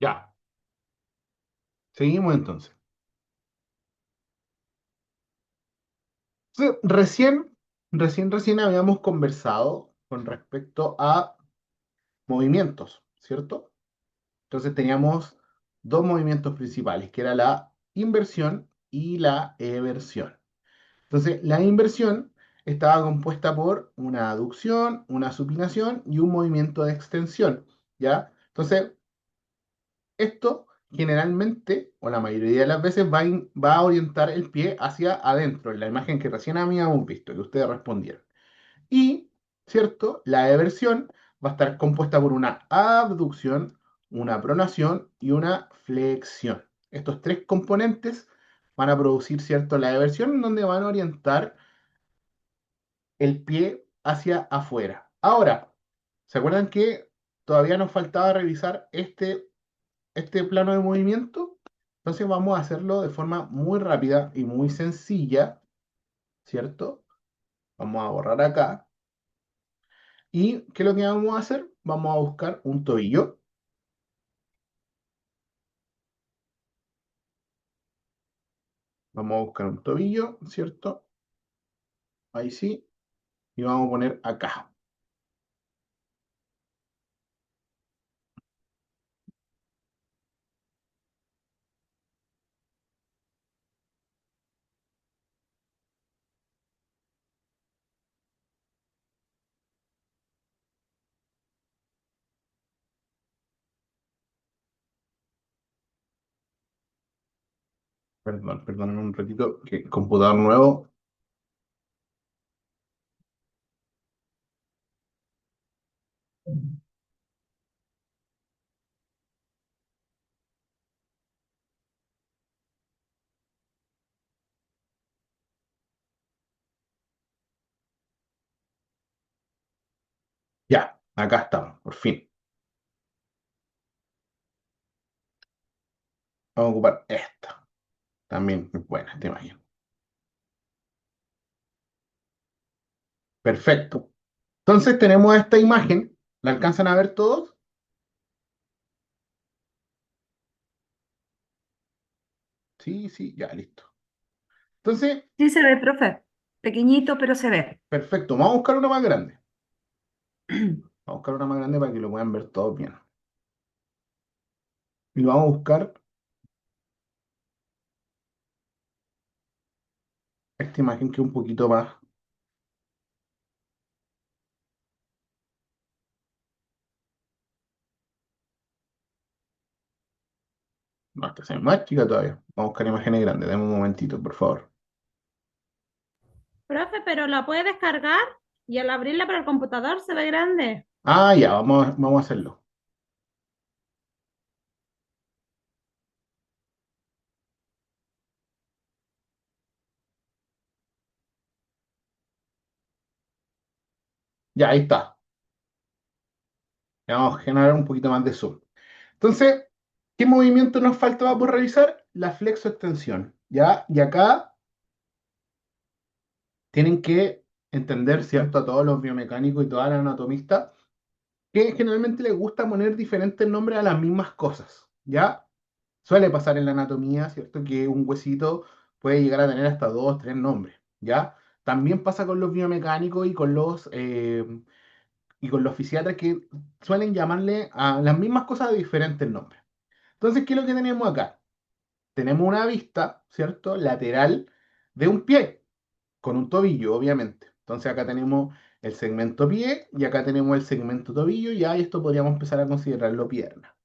Ya, seguimos entonces. Recién habíamos conversado con respecto a movimientos, ¿cierto? Entonces teníamos dos movimientos principales, que era la inversión y la eversión. Entonces, la inversión estaba compuesta por una aducción, una supinación y un movimiento de extensión, ¿ya? Entonces, esto generalmente, o la mayoría de las veces, va a orientar el pie hacia adentro, en la imagen que recién habíamos visto, que ustedes respondieron. Y, ¿cierto? La eversión va a estar compuesta por una abducción, una pronación y una flexión. Estos tres componentes van a producir, ¿cierto? La eversión, en donde van a orientar el pie hacia afuera. Ahora, ¿se acuerdan que todavía nos faltaba revisar este plano de movimiento? Entonces vamos a hacerlo de forma muy rápida y muy sencilla, ¿cierto? Vamos a borrar acá. ¿Y qué es lo que vamos a hacer? Vamos a buscar un tobillo. Vamos a buscar un tobillo, ¿cierto? Ahí sí. Y vamos a poner acá. Perdón un ratito, que computador nuevo. Ya, acá estamos, por fin. Vamos a ocupar esta. También es buena esta imagen. Perfecto. Entonces tenemos esta imagen. ¿La alcanzan a ver todos? Sí, sí, ya, listo. Entonces, Sí se ve, profe. Pequeñito, pero se ve. perfecto. Vamos a buscar una más grande. Vamos a buscar una más grande para que lo puedan ver todos bien. Y lo vamos a buscar esta imagen que es un poquito más. No, esta se ve más chica todavía. Vamos a buscar imágenes grandes. Dame un momentito, por favor. Profe, pero la puede descargar y al abrirla para el computador se ve grande. Ah, ya, vamos a hacerlo. Ya, ahí está. Ya vamos a generar un poquito más de zoom. Entonces, ¿qué movimiento nos faltaba por realizar? La flexoextensión. ¿Ya? Y acá tienen que entender, ¿cierto? A todos los biomecánicos y todas las anatomistas, que generalmente les gusta poner diferentes nombres a las mismas cosas. ¿Ya? Suele pasar en la anatomía, ¿cierto? Que un huesito puede llegar a tener hasta dos, tres nombres. ¿Ya? También pasa con los biomecánicos y con los fisiatras que suelen llamarle a las mismas cosas de diferentes nombres. Entonces, ¿qué es lo que tenemos acá? Tenemos una vista, ¿cierto? Lateral de un pie, con un tobillo, obviamente. Entonces, acá tenemos el segmento pie y acá tenemos el segmento tobillo, ya, y esto podríamos empezar a considerarlo pierna,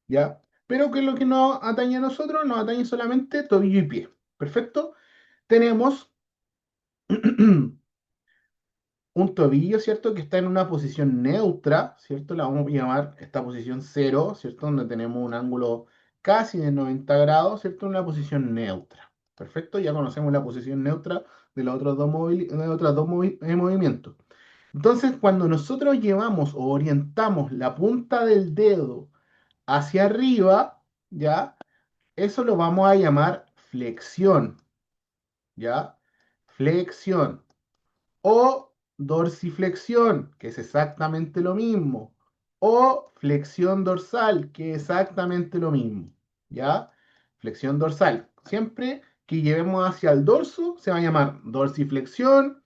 ¿ya? Pero ¿qué es lo que nos atañe a nosotros? Nos atañe solamente tobillo y pie. ¿Perfecto? Tenemos un tobillo, ¿cierto? Que está en una posición neutra, ¿cierto? La vamos a llamar esta posición cero, ¿cierto? Donde tenemos un ángulo casi de 90 grados, ¿cierto? Una posición neutra. Perfecto, ya conocemos la posición neutra de los otros dos movimientos. Entonces, cuando nosotros llevamos o orientamos la punta del dedo hacia arriba, ¿ya? Eso lo vamos a llamar flexión, ¿ya? Flexión. O dorsiflexión, que es exactamente lo mismo. o flexión dorsal, que es exactamente lo mismo, ¿ya? Flexión dorsal. Siempre que llevemos hacia el dorso, se va a llamar dorsiflexión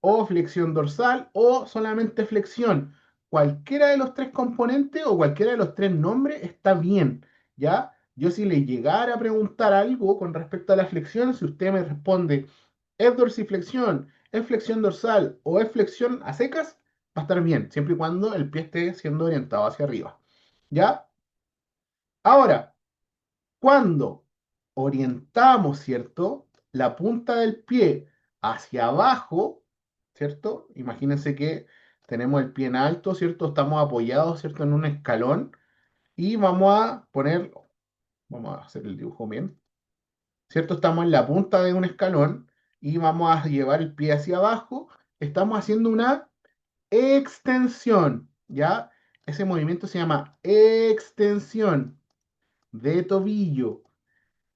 o flexión dorsal o solamente flexión. Cualquiera de los tres componentes o cualquiera de los tres nombres está bien, ¿ya? Yo si le llegara a preguntar algo con respecto a la flexión, si usted me responde, ¿es dorsiflexión, es flexión dorsal o es flexión a secas? Va a estar bien, siempre y cuando el pie esté siendo orientado hacia arriba, ¿ya? Ahora, cuando orientamos, ¿cierto? La punta del pie hacia abajo, ¿cierto? Imagínense que tenemos el pie en alto, ¿cierto? Estamos apoyados, ¿cierto? En un escalón y vamos a poner, vamos a hacer el dibujo bien, ¿cierto? Estamos en la punta de un escalón y vamos a llevar el pie hacia abajo. Estamos haciendo una extensión, ¿ya? Ese movimiento se llama extensión de tobillo.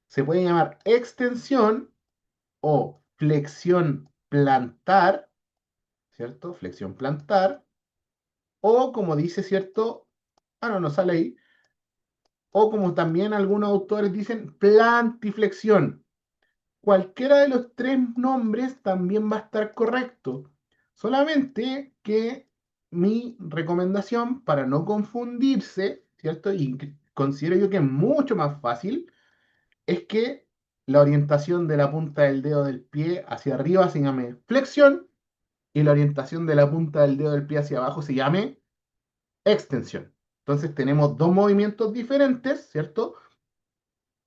Se puede llamar extensión o flexión plantar, ¿cierto? Flexión plantar. O como dice, ¿cierto? Ah, no, no sale ahí. O como también algunos autores dicen, plantiflexión. Cualquiera de los tres nombres también va a estar correcto. Solamente que mi recomendación para no confundirse, ¿cierto? Y considero yo que es mucho más fácil, es que la orientación de la punta del dedo del pie hacia arriba se llame flexión y la orientación de la punta del dedo del pie hacia abajo se llame extensión. Entonces tenemos dos movimientos diferentes, ¿cierto?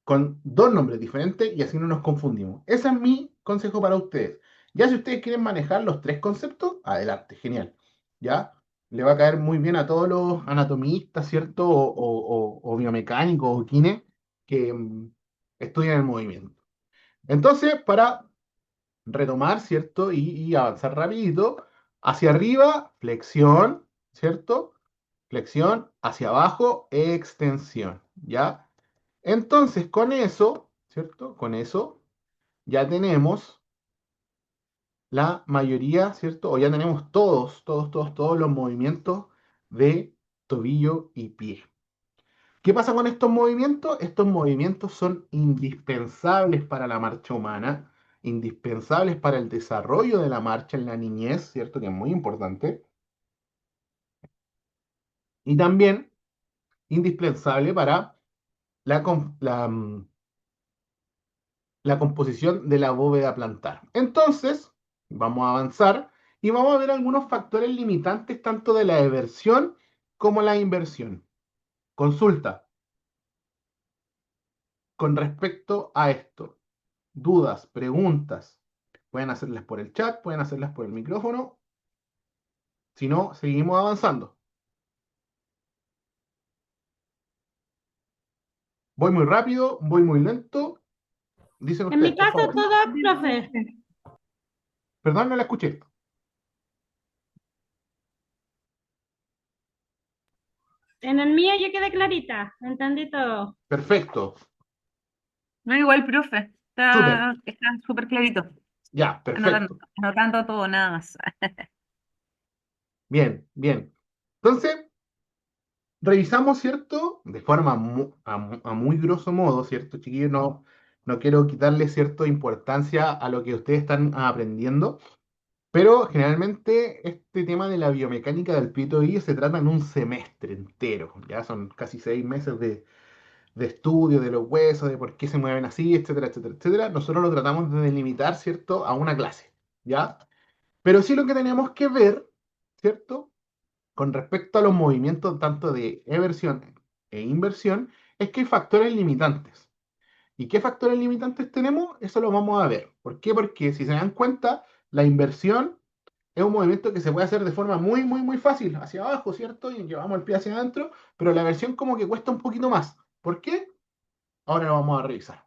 Con dos nombres diferentes y así no nos confundimos. Ese es mi consejo para ustedes. Ya si ustedes quieren manejar los tres conceptos, adelante, genial. ¿Ya? Le va a caer muy bien a todos los anatomistas, ¿cierto? O biomecánicos o kine que estudian el movimiento. Entonces, para retomar, ¿cierto? Y avanzar rapidito, hacia arriba, flexión, ¿cierto? Flexión, hacia abajo, extensión, ¿ya? Entonces, con eso, ¿cierto? Con eso ya tenemos la mayoría, ¿cierto? O ya tenemos todos los movimientos de tobillo y pie. ¿Qué pasa con estos movimientos? Estos movimientos son indispensables para la marcha humana, indispensables para el desarrollo de la marcha en la niñez, ¿cierto? Que es muy importante. Y también indispensable para la composición de la bóveda plantar. Entonces, vamos a avanzar y vamos a ver algunos factores limitantes tanto de la eversión como la inversión. Consulta con respecto a esto. Dudas, preguntas, pueden hacerlas por el chat, pueden hacerlas por el micrófono. Si no, seguimos avanzando. Voy muy rápido, voy muy lento. Dicen En ustedes, mi por caso favor. todo, profe. Perdón, no la escuché. En el mío yo quedé clarita, entendí todo. Perfecto. No, igual, profe. Súper. Está súper clarito. Ya, Anotando, perfecto. anotando todo, nada más. Bien, bien. Entonces, revisamos, ¿cierto? De forma a muy grosso modo, ¿cierto, chiquillos? No, no quiero quitarle cierta importancia a lo que ustedes están aprendiendo, pero generalmente este tema de la biomecánica del pito y se trata en un semestre entero, ya son casi 6 meses de estudio de los huesos, de por qué se mueven así, etcétera, etcétera, etcétera. Nosotros lo tratamos de delimitar, ¿cierto? A una clase, ¿ya? Pero sí lo que tenemos que ver, ¿cierto? Con respecto a los movimientos tanto de eversión e inversión, es que hay factores limitantes. ¿Y qué factores limitantes tenemos? Eso lo vamos a ver. ¿Por qué? Porque si se dan cuenta, la inversión es un movimiento que se puede hacer de forma muy, muy, muy fácil, hacia abajo, ¿cierto? Y llevamos el pie hacia adentro, pero la versión como que cuesta un poquito más. ¿Por qué? Ahora lo vamos a revisar.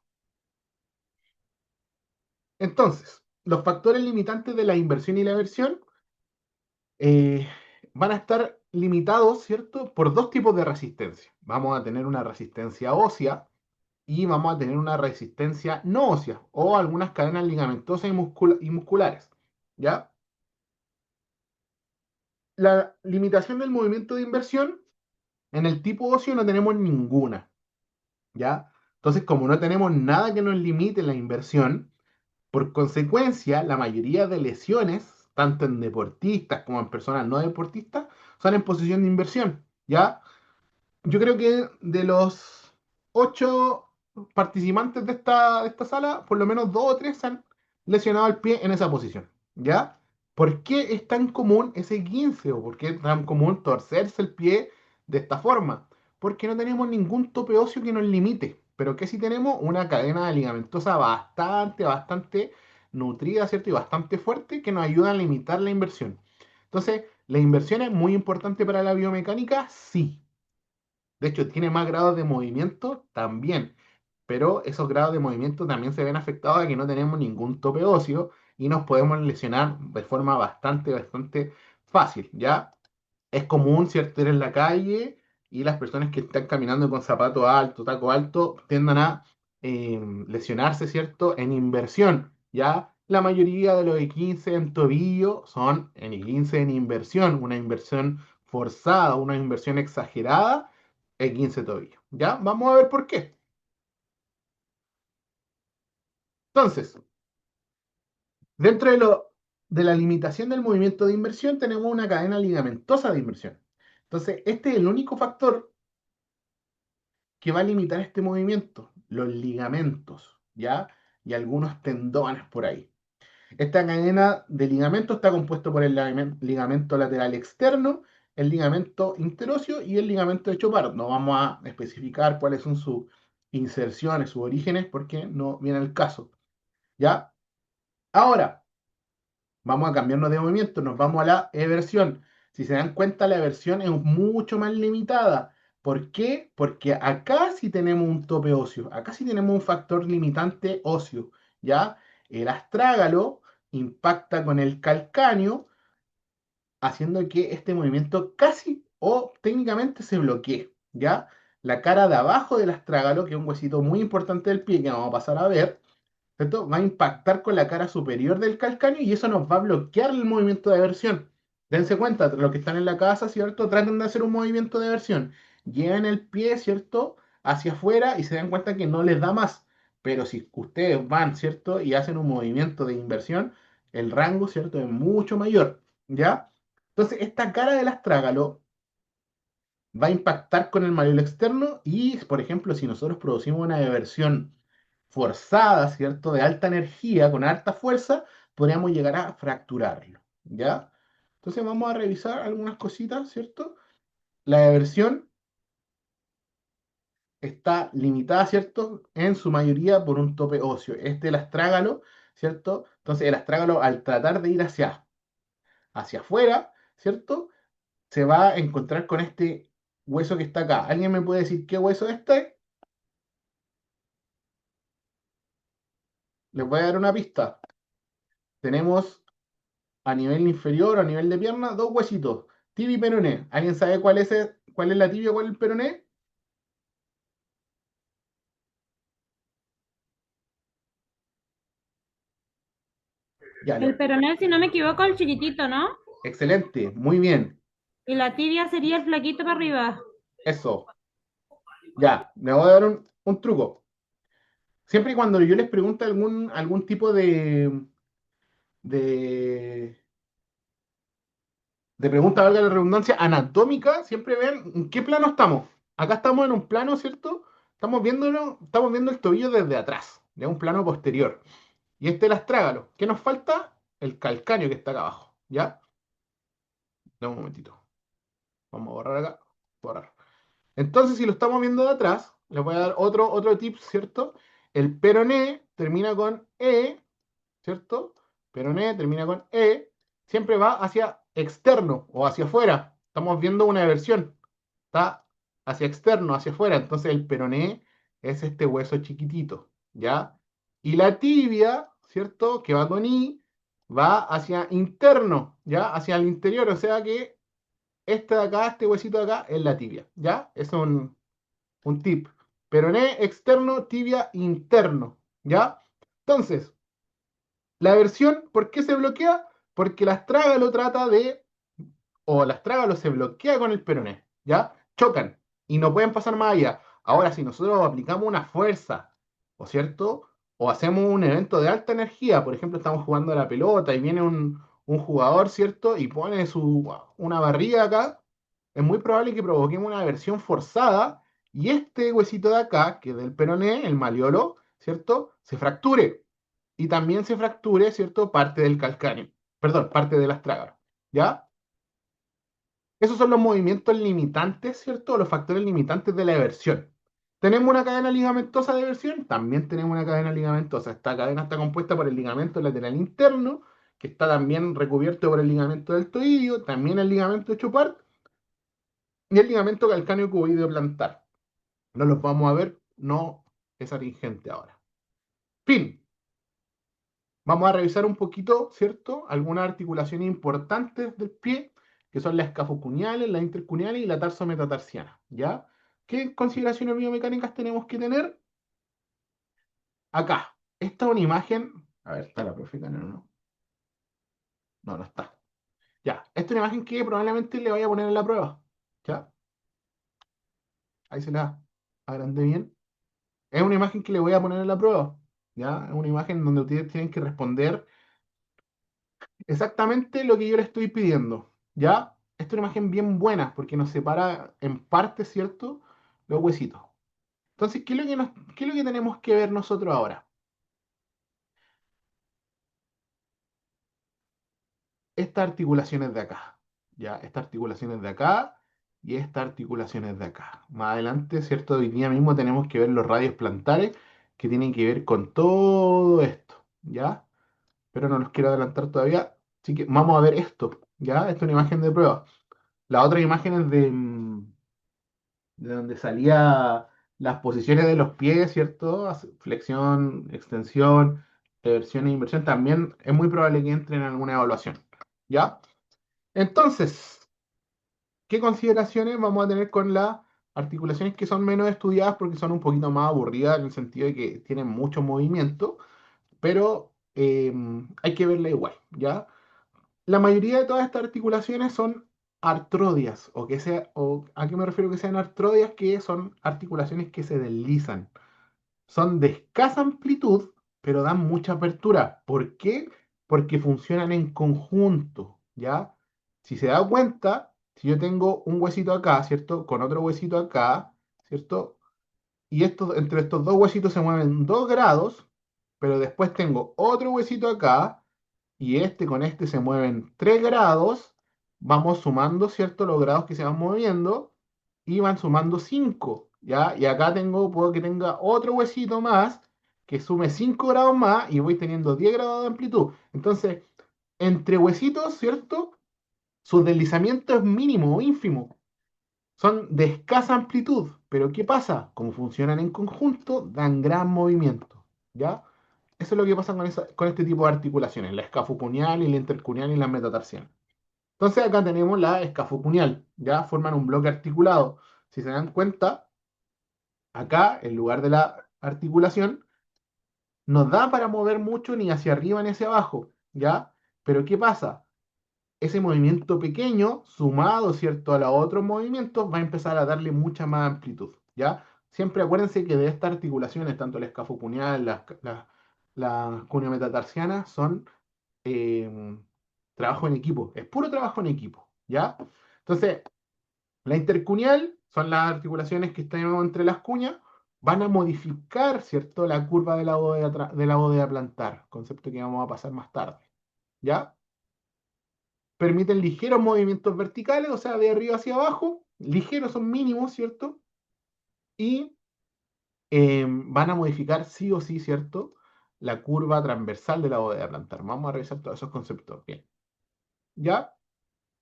Entonces, los factores limitantes de la inversión y la versión eh, van a estar limitados, ¿cierto? Por dos tipos de resistencia. Vamos a tener una resistencia ósea y vamos a tener una resistencia no ósea o algunas cadenas ligamentosas y musculares, ¿ya? La limitación del movimiento de inversión En el tipo óseo no tenemos ninguna, ¿ya? Entonces, como no tenemos nada que nos limite la inversión, por consecuencia, la mayoría de lesiones, tanto en deportistas como en personas no deportistas, son en posición de inversión, ¿ya? Yo creo que de los 8 participantes de esta sala, por lo menos 2 o 3 se han lesionado el pie en esa posición. ¿Ya? ¿Por qué es tan común ese 15 o por qué es tan común torcerse el pie de esta forma? Porque no tenemos ningún tope óseo que nos limite, pero que sí tenemos una cadena ligamentosa bastante nutrida, ¿cierto? Y bastante fuerte que nos ayuda a limitar la inversión. Entonces, ¿la inversión es muy importante para la biomecánica? Sí. De hecho, tiene más grados de movimiento también, pero esos grados de movimiento también se ven afectados a que no tenemos ningún tope óseo y nos podemos lesionar de forma bastante fácil, ¿ya? Es común, ¿cierto?, ir en la calle y las personas que están caminando con zapato alto, taco alto, tiendan a lesionarse, ¿cierto?, en inversión, ¿ya? La mayoría de los E15 en tobillo son en E15 en inversión, una inversión forzada, una inversión exagerada, E15 tobillo, ¿ya? Vamos a ver por qué. Entonces, dentro de la limitación del movimiento de inversión, tenemos una cadena ligamentosa de inversión. Entonces, este es el único factor que va a limitar este movimiento, los ligamentos, ¿ya? Y algunos tendones por ahí. Esta cadena de ligamento está compuesto por el ligamento lateral externo, el ligamento interóseo y el ligamento de Chopard. No vamos a especificar cuáles son sus inserciones, sus orígenes, porque no viene el caso, ¿ya? Ahora, vamos a cambiarnos de movimiento, nos vamos a la eversión. Si se dan cuenta, la eversión es mucho más limitada. ¿Por qué? Porque acá sí tenemos un tope óseo, acá sí tenemos un factor limitante óseo, ¿ya? El astrágalo impacta con el calcáneo, haciendo que este movimiento casi o técnicamente se bloquee, ¿ya? La cara de abajo del astrágalo, que es un huesito muy importante del pie que vamos a pasar a ver, ¿cierto? Va a impactar con la cara superior del calcáneo y eso nos va a bloquear el movimiento de aversión. Dense cuenta, los que están en la casa, ¿cierto? Traten de hacer un movimiento de aversión. Lleven el pie, ¿cierto? Hacia afuera y se dan cuenta que no les da más. Pero si ustedes van, ¿cierto? Y hacen un movimiento de inversión, el rango, ¿cierto? Es mucho mayor, ¿ya? Entonces, esta cara del astrágalo va a impactar con el malleolo externo y, por ejemplo, si nosotros producimos una eversión forzada, ¿cierto? De alta energía, con alta fuerza, podríamos llegar a fracturarlo, ¿ya? Entonces vamos a revisar algunas cositas, ¿cierto? La eversión está limitada, ¿cierto? En su mayoría por un tope óseo. Este es el astrágalo, ¿cierto? Entonces el astrágalo al tratar de ir hacia afuera, ¿cierto? Se va a encontrar con este hueso que está acá. ¿Alguien me puede decir qué hueso es este? Les voy a dar una pista. Tenemos a nivel inferior o a nivel de pierna, dos huesitos, tibia y peroné. ¿Alguien sabe cuál es la tibia y cuál es el peroné? Ya, El peroné, si no me equivoco, el chiquitito, ¿no? excelente, muy bien. Y la tibia sería el flaquito para arriba. Eso, ya, me voy a dar un truco. Siempre y cuando yo les pregunte algún tipo de, de pregunta, valga la redundancia, anatómica, siempre ven en qué plano estamos. Acá estamos en un plano, ¿cierto? Estamos viendo el tobillo desde atrás, de un plano posterior. Y este es el astrágalo. ¿Qué nos falta? El calcáneo que está acá abajo. ¿Ya? Dame un momentito. Vamos a borrar acá. Borrar. Entonces, si lo estamos viendo de atrás, les voy a dar otro tip, ¿cierto? El peroné termina con E, ¿cierto? Peroné termina con E, siempre va hacia externo o hacia afuera. Estamos viendo una versión. Está hacia externo, hacia afuera. Entonces, el peroné es este hueso chiquitito, ¿ya? Y la tibia, ¿cierto? Que va con I, va hacia interno, ¿ya? Hacia el interior. O sea que este de acá, este huesito de acá, es la tibia, ¿ya? Es un tip. Peroné externo, tibia interno, ¿ya? Entonces, la versión, ¿por qué se bloquea? Porque la astrágalo trata de, o la astrágalo se bloquea con el peroné, ¿ya? chocan y no pueden pasar más allá. Ahora, si nosotros aplicamos una fuerza, ¿o cierto? O hacemos un evento de alta energía, por ejemplo, estamos jugando a la pelota y viene un jugador, ¿cierto? Y pone una barriga acá, es muy probable que provoquemos una versión forzada y este huesito de acá, que es del peroné, el maleolo, ¿cierto? Se fracture. Y también se fracture, ¿cierto? Parte del calcáneo, perdón, parte del astrágalo, ¿ya? Esos son los movimientos limitantes, ¿cierto? Los factores limitantes de la eversión. ¿Tenemos una cadena ligamentosa de eversión? También tenemos una cadena ligamentosa. Esta cadena está compuesta por el ligamento lateral interno, que está también recubierto por el ligamento deltoidio, también el ligamento de Chopard y el ligamento calcáneo cuboideo plantar. No los vamos a ver, no es atingente ahora. Fin. Vamos a revisar un poquito, ¿cierto? Algunas articulaciones importantes del pie, que son las escafocuneales, las intercuneales y la tarsometatarsiana, ¿ya? ¿Qué consideraciones biomecánicas tenemos que tener? Acá, esta es una imagen, a ver, ¿está la profe Cano? No, no, no está. Ya, esta es una imagen que probablemente le vaya a poner en la prueba, ¿ya? Ahí se la agrandé bien. Es una imagen que le voy a poner en la prueba, ¿ya? Es una imagen donde ustedes tienen que responder exactamente lo que yo le estoy pidiendo, ¿ya? Esta es una imagen bien buena porque nos separa en parte, ¿cierto? Los huesitos. Entonces, ¿qué es lo que tenemos que ver nosotros ahora? Estas articulaciones de acá, ¿ya? Estas articulaciones de acá y estas articulaciones de acá. Más adelante, ¿cierto? Hoy día mismo tenemos que ver los radios plantares que tienen que ver con todo esto, ¿ya? Pero no los quiero adelantar todavía, así que vamos a ver esto, ¿ya? Esta es una imagen de prueba. La otra imagen es de donde salía las posiciones de los pies, ¿cierto? Flexión, extensión, reversión e inversión, también es muy probable que entre en alguna evaluación. ¿Ya? Entonces, ¿qué consideraciones vamos a tener con las articulaciones que son menos estudiadas porque son un poquito más aburridas en el sentido de que tienen mucho movimiento, pero hay que verla igual, ¿ya? La mayoría de todas estas articulaciones son artrodias, o ¿a qué me refiero que sean artrodias? Que son articulaciones que se deslizan. Son de escasa amplitud, pero dan mucha apertura. ¿Por qué? Porque funcionan en conjunto, ¿ya? Si se da cuenta, si yo tengo un huesito acá, ¿cierto? Con otro huesito acá, ¿cierto? Y entre estos dos huesitos se mueven 2 grados, pero después tengo otro huesito acá y este con este se mueven 3 grados, vamos sumando, ¿cierto? Los grados que se van moviendo y van sumando 5, ¿ya? Y acá puedo que tenga otro huesito más que sume 5 grados más y voy teniendo 10 grados de amplitud. Entonces, entre huesitos, ¿cierto? Su deslizamiento es mínimo o ínfimo. Son de escasa amplitud, pero ¿qué pasa? Como funcionan en conjunto, dan gran movimiento, ¿ya? Eso es lo que pasa con este tipo de articulaciones, la escafocuneal y la intercuneal y la metatarsiana. Entonces acá tenemos la escafocuneal, ya forman un bloque articulado. Si se dan cuenta, acá, en lugar de la articulación, no da para mover mucho ni hacia arriba ni hacia abajo, ¿ya? Pero ¿qué pasa? Ese movimiento pequeño, sumado, ¿cierto?, a los otros movimientos, va a empezar a darle mucha más amplitud, ¿ya? Siempre acuérdense que de estas articulaciones, tanto la escafocuneal, las cuneo-metatarsianas, son eh, trabajo en equipo, es puro trabajo en equipo, ¿ya? Entonces, la intercuneal son las articulaciones que están entre las cuñas, van a modificar, ¿cierto?, la curva de la bóveda plantar, concepto que vamos a pasar más tarde, ¿ya? Permiten ligeros movimientos verticales, o sea, de arriba hacia abajo, ligeros son mínimos, ¿cierto? Y van a modificar sí o sí, ¿cierto? La curva transversal de la bóveda plantar. Vamos a revisar todos esos conceptos. Bien. ¿Ya?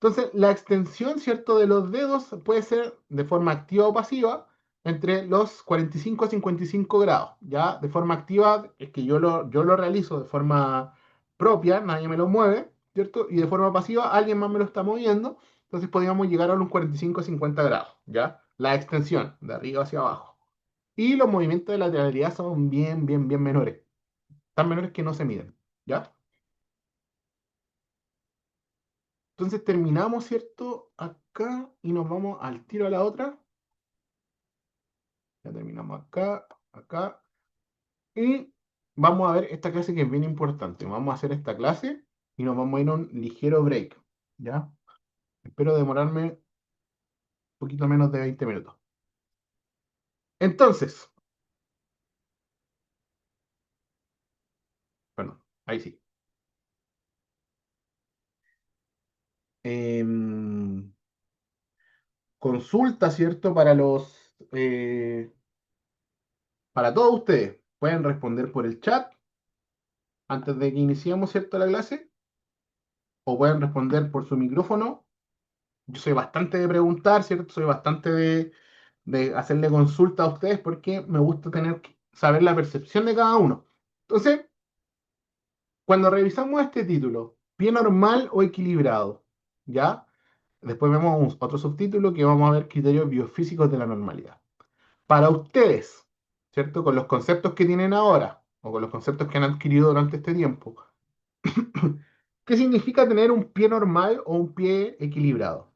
Entonces, la extensión, ¿cierto?, de los dedos puede ser de forma activa o pasiva entre los 45 a 55 grados. ¿Ya? De forma activa es que yo lo realizo de forma propia, nadie me lo mueve, ¿cierto? Y de forma pasiva alguien más me lo está moviendo. Entonces podríamos llegar a unos 45 a 50 grados. ¿Ya? La extensión, de arriba hacia abajo. Y los movimientos de lateralidad son bien, bien, bien menores. Tan menores que no se miden. ¿Ya? Entonces terminamos, ¿cierto? Acá y nos vamos al tiro a la otra. Ya terminamos acá, acá. Y vamos a ver esta clase que es bien importante. Vamos a hacer esta clase y nos vamos a ir a un ligero break. ¿Ya? Espero demorarme un poquito menos de 20 minutos. Entonces, bueno, ahí sí. Em, Consulta, ¿cierto? Para todos ustedes. Pueden responder por el chat antes de que iniciemos, ¿cierto? La clase. O pueden responder por su micrófono. Yo soy bastante de preguntar, ¿cierto? Soy bastante de hacerle consulta a ustedes porque me gusta saber la percepción de cada uno. Entonces, cuando revisamos este título, ¿pie normal o equilibrado? ¿Ya? Después vemos otro subtítulo que vamos a ver criterios biofísicos de la normalidad. Para ustedes, ¿cierto? Con los conceptos que tienen ahora o con los conceptos que han adquirido durante este tiempo, ¿qué significa tener un pie normal o un pie equilibrado?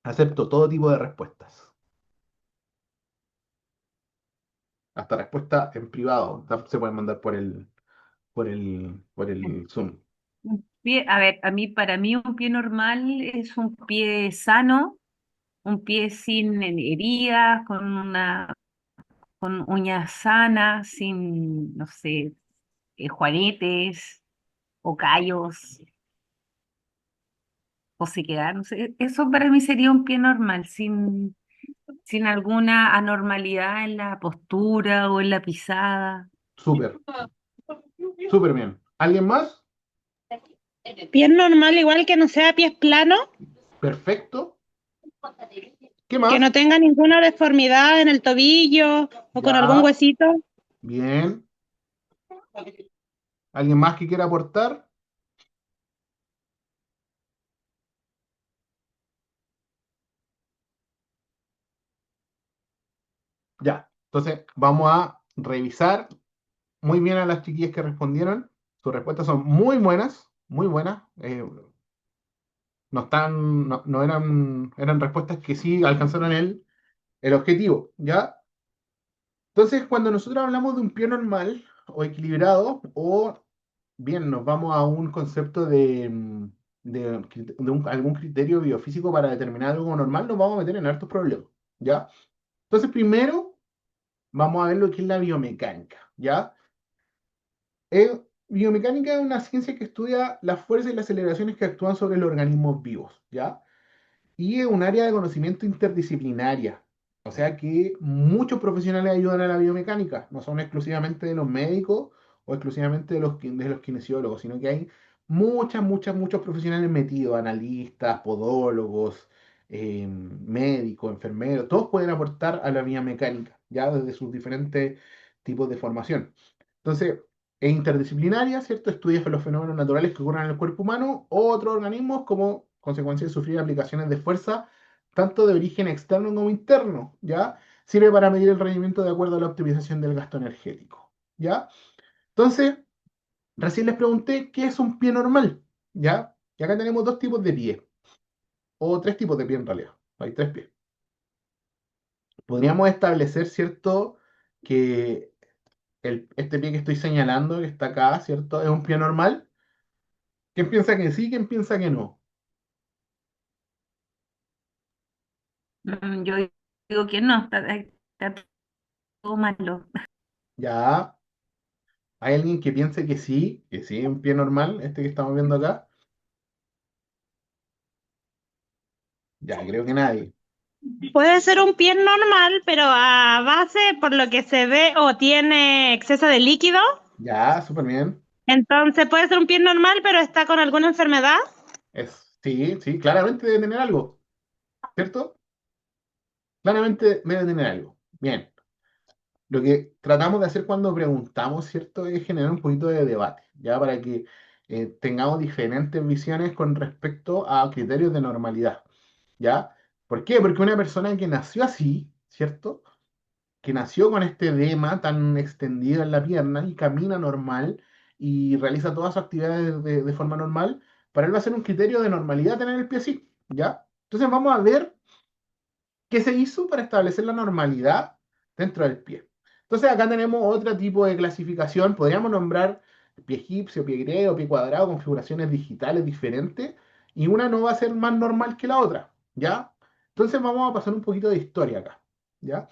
Acepto todo tipo de respuestas, hasta respuesta en privado. Se pueden mandar por el Zoom. Un pie, a ver, para mí un pie normal es un pie sano, un pie sin heridas, con uñas sanas, sin, no sé, juanetes o callos o sequedad, no sé. Eso para mí sería un pie normal, sin alguna anormalidad en la postura o en la pisada. Súper, súper bien. ¿Alguien más? Pies normal, igual que no sea pies planos, Perfecto. ¿Qué que más? no tenga ninguna deformidad en el tobillo o con algún Ya, huesito. bien. ¿Alguien más que quiera aportar? Ya. Entonces, vamos a revisar muy bien a las chiquillas que respondieron. Sus respuestas son muy buenas, muy buenas. No eran respuestas que sí alcanzaron el objetivo, ¿ya? Entonces, cuando nosotros hablamos de un pie normal o equilibrado, o bien nos vamos a un concepto de algún criterio biofísico para determinar algo normal, nos vamos a meter en hartos problemas, ¿ya? Entonces, primero vamos a ver lo que es la biomecánica, ¿ya? Biomecánica es una ciencia que estudia las fuerzas y las aceleraciones que actúan sobre los organismos vivos, ¿ya? Y es un área de conocimiento interdisciplinaria. O sea que muchos profesionales ayudan a la biomecánica, no son exclusivamente de los médicos o exclusivamente de los kinesiólogos, sino que hay muchos profesionales metidos, analistas, podólogos, médicos, enfermeros, todos pueden aportar a la biomecánica, ya desde sus diferentes tipos de formación. Entonces, es interdisciplinaria, ¿cierto? Estudia los fenómenos naturales que ocurren en el cuerpo humano o otros organismos como consecuencia de sufrir aplicaciones de fuerza, tanto de origen externo como interno, ¿ya? Sirve para medir el rendimiento de acuerdo a la optimización del gasto energético, ¿ya? Entonces, recién les pregunté qué es un pie normal, ¿ya? Y acá tenemos dos tipos de pie, o tres tipos de pie en realidad. Hay tres pies. Podríamos establecer, ¿cierto? Que este pie que estoy señalando, que está acá, ¿cierto? Es un pie normal. ¿Quién piensa que sí? ¿Quién piensa que no? Yo digo que no, está todo malo. Ya. ¿Hay alguien que piense que sí, es un pie normal, este que estamos viendo acá? Ya, creo que nadie. Puede ser un pie normal, pero a base, por lo que se ve, o tiene exceso de líquido. Ya, súper bien. Entonces puede ser un pie normal, pero está con alguna enfermedad. Sí, sí, claramente debe tener algo, ¿cierto? Claramente debe tener algo. Bien. Lo que tratamos de hacer cuando preguntamos, ¿cierto? Es generar un poquito de debate, ¿ya? Para que tengamos diferentes visiones con respecto a criterios de normalidad, ¿ya? ¿Por qué? Porque una persona que nació así, ¿cierto? Que nació con este edema tan extendido en la pierna y camina normal y realiza todas sus actividades de forma normal, para él va a ser un criterio de normalidad tener el pie así, ¿ya? Entonces vamos a ver qué se hizo para establecer la normalidad dentro del pie. Entonces acá tenemos otro tipo de clasificación. Podríamos nombrar pie egipcio, pie griego, pie cuadrado, configuraciones digitales diferentes, y una no va a ser más normal que la otra, ¿ya? Entonces vamos a pasar un poquito de historia acá, ¿ya?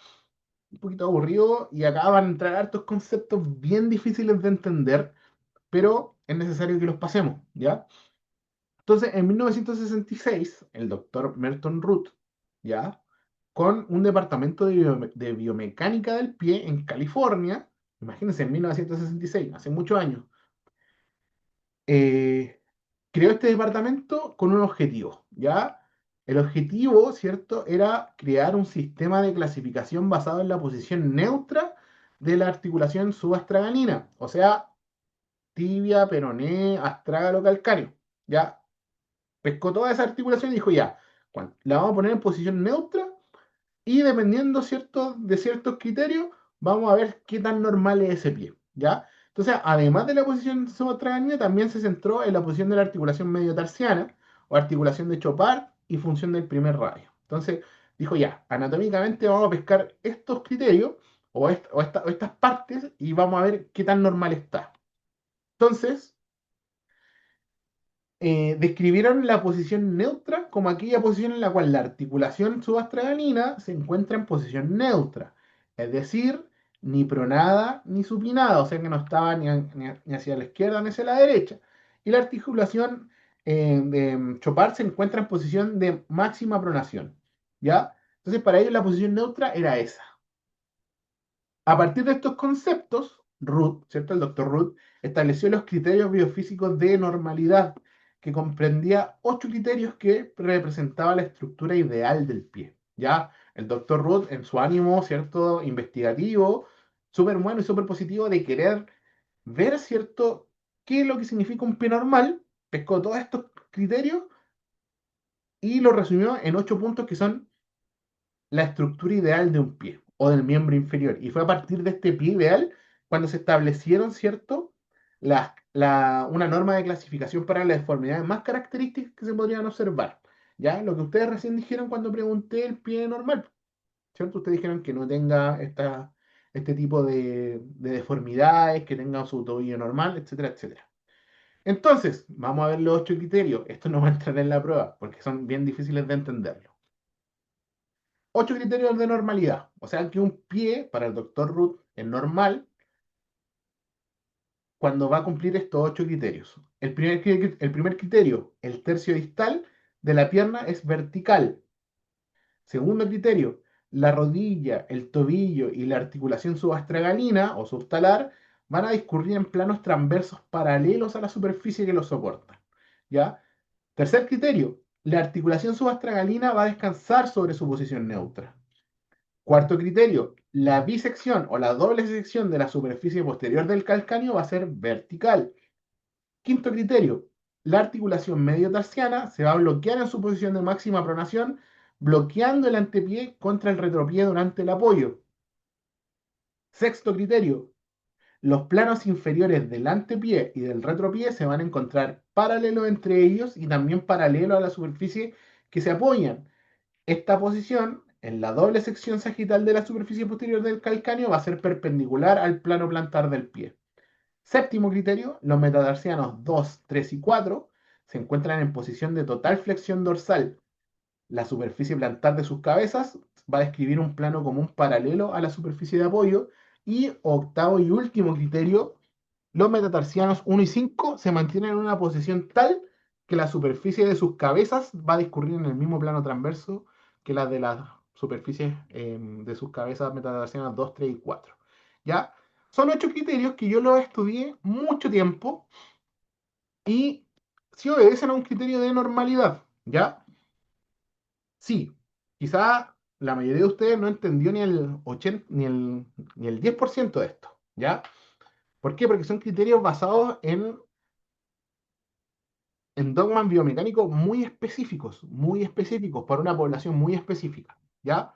Un poquito aburrido, y acá van a entrar hartos conceptos bien difíciles de entender, pero es necesario que los pasemos, ¿ya? Entonces, en 1966, el doctor Merton Root, ¿ya? Con un departamento de biomecánica del pie en California, imagínense, en 1966, hace muchos años, eh, creó este departamento con un objetivo, ¿ya? El objetivo, ¿cierto?, era crear un sistema de clasificación basado en la posición neutra de la articulación subastraganina, o sea, tibia, peroné, astrágalo, calcáneo, ¿ya? Pescó toda esa articulación y dijo, ya, la vamos a poner en posición neutra, y dependiendo, ¿cierto?, de ciertos criterios, vamos a ver qué tan normal es ese pie, ¿ya? Entonces, además de la posición subatraganina, también se centró en la posición de la articulación mediotarsiana o articulación de Chopard y función del primer radio. Entonces, dijo, ya, anatómicamente vamos a pescar estos criterios o estas partes y vamos a ver qué tan normal está. Entonces, describieron la posición neutra como aquella posición en la cual la articulación subastraganina se encuentra en posición neutra, es decir, ni pronada ni supinada, o sea que no estaba ni hacia la izquierda ni hacia la derecha. Y la articulación de Chopard se encuentra en posición de máxima pronación, ¿ya? Entonces para ellos la posición neutra era esa. A partir de estos conceptos, Ruth, ¿cierto? El doctor Ruth estableció los criterios biofísicos de normalidad, que comprendía 8 criterios que representaban la estructura ideal del pie. Ya el doctor Ruth, en su ánimo, ¿cierto?, investigativo, súper bueno y súper positivo de querer ver, ¿cierto?, qué es lo que significa un pie normal, pescó todos estos criterios y los resumió en 8 puntos que son la estructura ideal de un pie o del miembro inferior. Y fue a partir de este pie ideal cuando se establecieron, ¿cierto?, una norma de clasificación para las deformidades más características que se podrían observar. ¿Ya? Lo que ustedes recién dijeron cuando pregunté el pie normal, ¿cierto? Ustedes dijeron que no tenga este tipo de deformidades, que tenga su tobillo normal, etcétera, etcétera. Entonces, vamos a ver los 8 criterios. Esto no va a entrar en la prueba porque son bien difíciles de entenderlo. 8 criterios de normalidad. O sea que un pie para el doctor Ruth es normal cuando va a cumplir estos 8 criterios. El primer criterio, el tercio distal de la pierna es vertical. Segundo criterio, la rodilla, el tobillo y la articulación subastragalina o subtalar van a discurrir en planos transversos paralelos a la superficie que los soporta. ¿Ya? Tercer criterio, la articulación subastragalina va a descansar sobre su posición neutra. Cuarto criterio, la bisección o la doble sección de la superficie posterior del calcáneo va a ser vertical. Quinto criterio, la articulación mediotarsiana se va a bloquear en su posición de máxima pronación, bloqueando el antepié contra el retropié durante el apoyo. Sexto criterio, los planos inferiores del antepié y del retropié se van a encontrar paralelos entre ellos y también paralelos a la superficie que se apoyan. Esta posición, en la doble sección sagital de la superficie posterior del calcáneo, va a ser perpendicular al plano plantar del pie. Séptimo criterio, los metatarsianos 2, 3 y 4 se encuentran en posición de total flexión dorsal. La superficie plantar de sus cabezas va a describir un plano común paralelo a la superficie de apoyo. Y octavo y último criterio, los metatarsianos 1 y 5 se mantienen en una posición tal que la superficie de sus cabezas va a discurrir en el mismo plano transverso que la de las superficies de sus cabezas metatarsianas 2, 3 y 4. ¿Ya? Son 8 criterios que yo los estudié mucho tiempo y sí obedecen a un criterio de normalidad. ¿Ya? Sí, quizá la mayoría de ustedes no entendió ni el 80, ni el 10% de esto. ¿Ya? ¿Por qué? Porque son criterios basados en dogmas biomecánicos muy específicos, para una población muy específica, ¿ya?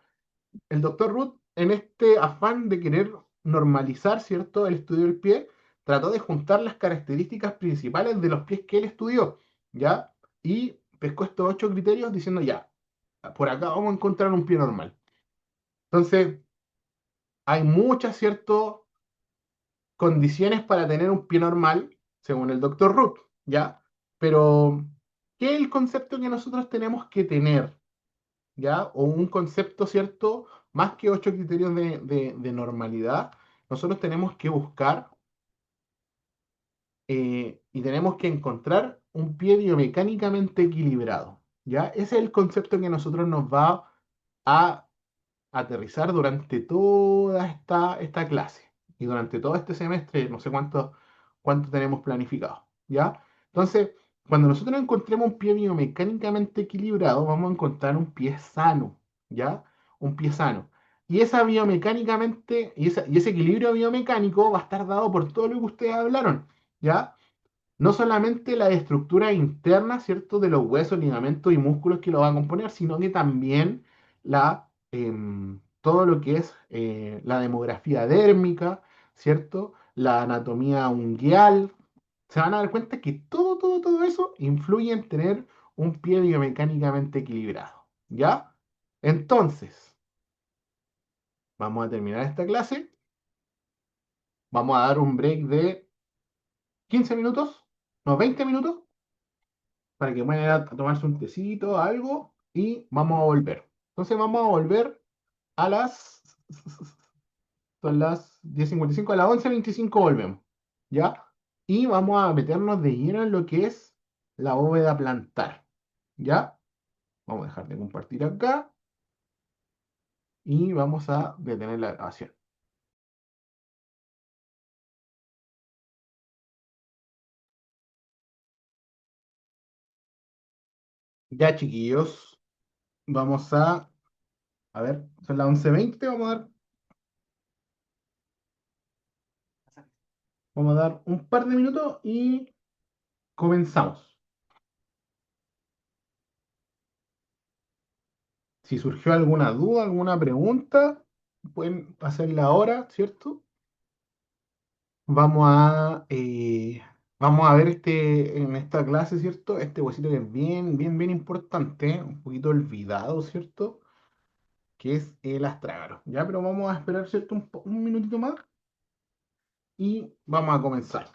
El doctor Ruth, en este afán de querer normalizar, ¿cierto?, el estudio del pie, trató de juntar las características principales de los pies que él estudió, ¿ya? Y pescó estos 8 criterios diciendo, ya, por acá vamos a encontrar un pie normal. Entonces, hay muchas, ¿cierto?, condiciones para tener un pie normal, según el doctor Ruth, ¿ya? Pero, ¿qué es el concepto que nosotros tenemos que tener? ¿Ya? O un concepto, ¿cierto? Más que 8 criterios de normalidad, nosotros tenemos que buscar y tenemos que encontrar un pie biomecánicamente equilibrado, ¿ya? Ese es el concepto que nosotros nos va a aterrizar durante toda esta clase y durante todo este semestre, no sé cuánto tenemos planificado, ¿ya? Entonces, cuando nosotros encontremos un pie biomecánicamente equilibrado, vamos a encontrar un pie sano, ¿ya? Un pie sano. Y esa biomecánicamente, y ese equilibrio biomecánico va a estar dado por todo lo que ustedes hablaron, ¿ya? No solamente la estructura interna, ¿cierto?, de los huesos, ligamentos y músculos que lo van a componer, sino que también todo lo que es la demografía dérmica, ¿cierto? La anatomía unguial. Se van a dar cuenta que todo eso influye en tener un pie biomecánicamente equilibrado, ¿ya? Entonces, vamos a terminar esta clase. Vamos a dar un break de 15 minutos, no, 20 minutos para que vayan a tomarse un tecito, algo, y vamos a volver. Entonces vamos a volver a son las 10:55, a las 11:25 volvemos, ¿ya? Y vamos a meternos de lleno en lo que es la bóveda plantar, ¿ya? Vamos a dejar de compartir acá y vamos a detener la grabación. Ya, chiquillos, vamos a ver, son las 11:20, vamos a dar un par de minutos y comenzamos. Si surgió alguna duda, alguna pregunta, pueden hacerla ahora, ¿cierto? Vamos vamos a ver en esta clase, ¿cierto? Este huesito que es bien importante, un poquito olvidado, ¿cierto? Que es el astrágalo, ¿ya? Pero vamos a esperar, ¿cierto? Un minutito más y vamos a comenzar.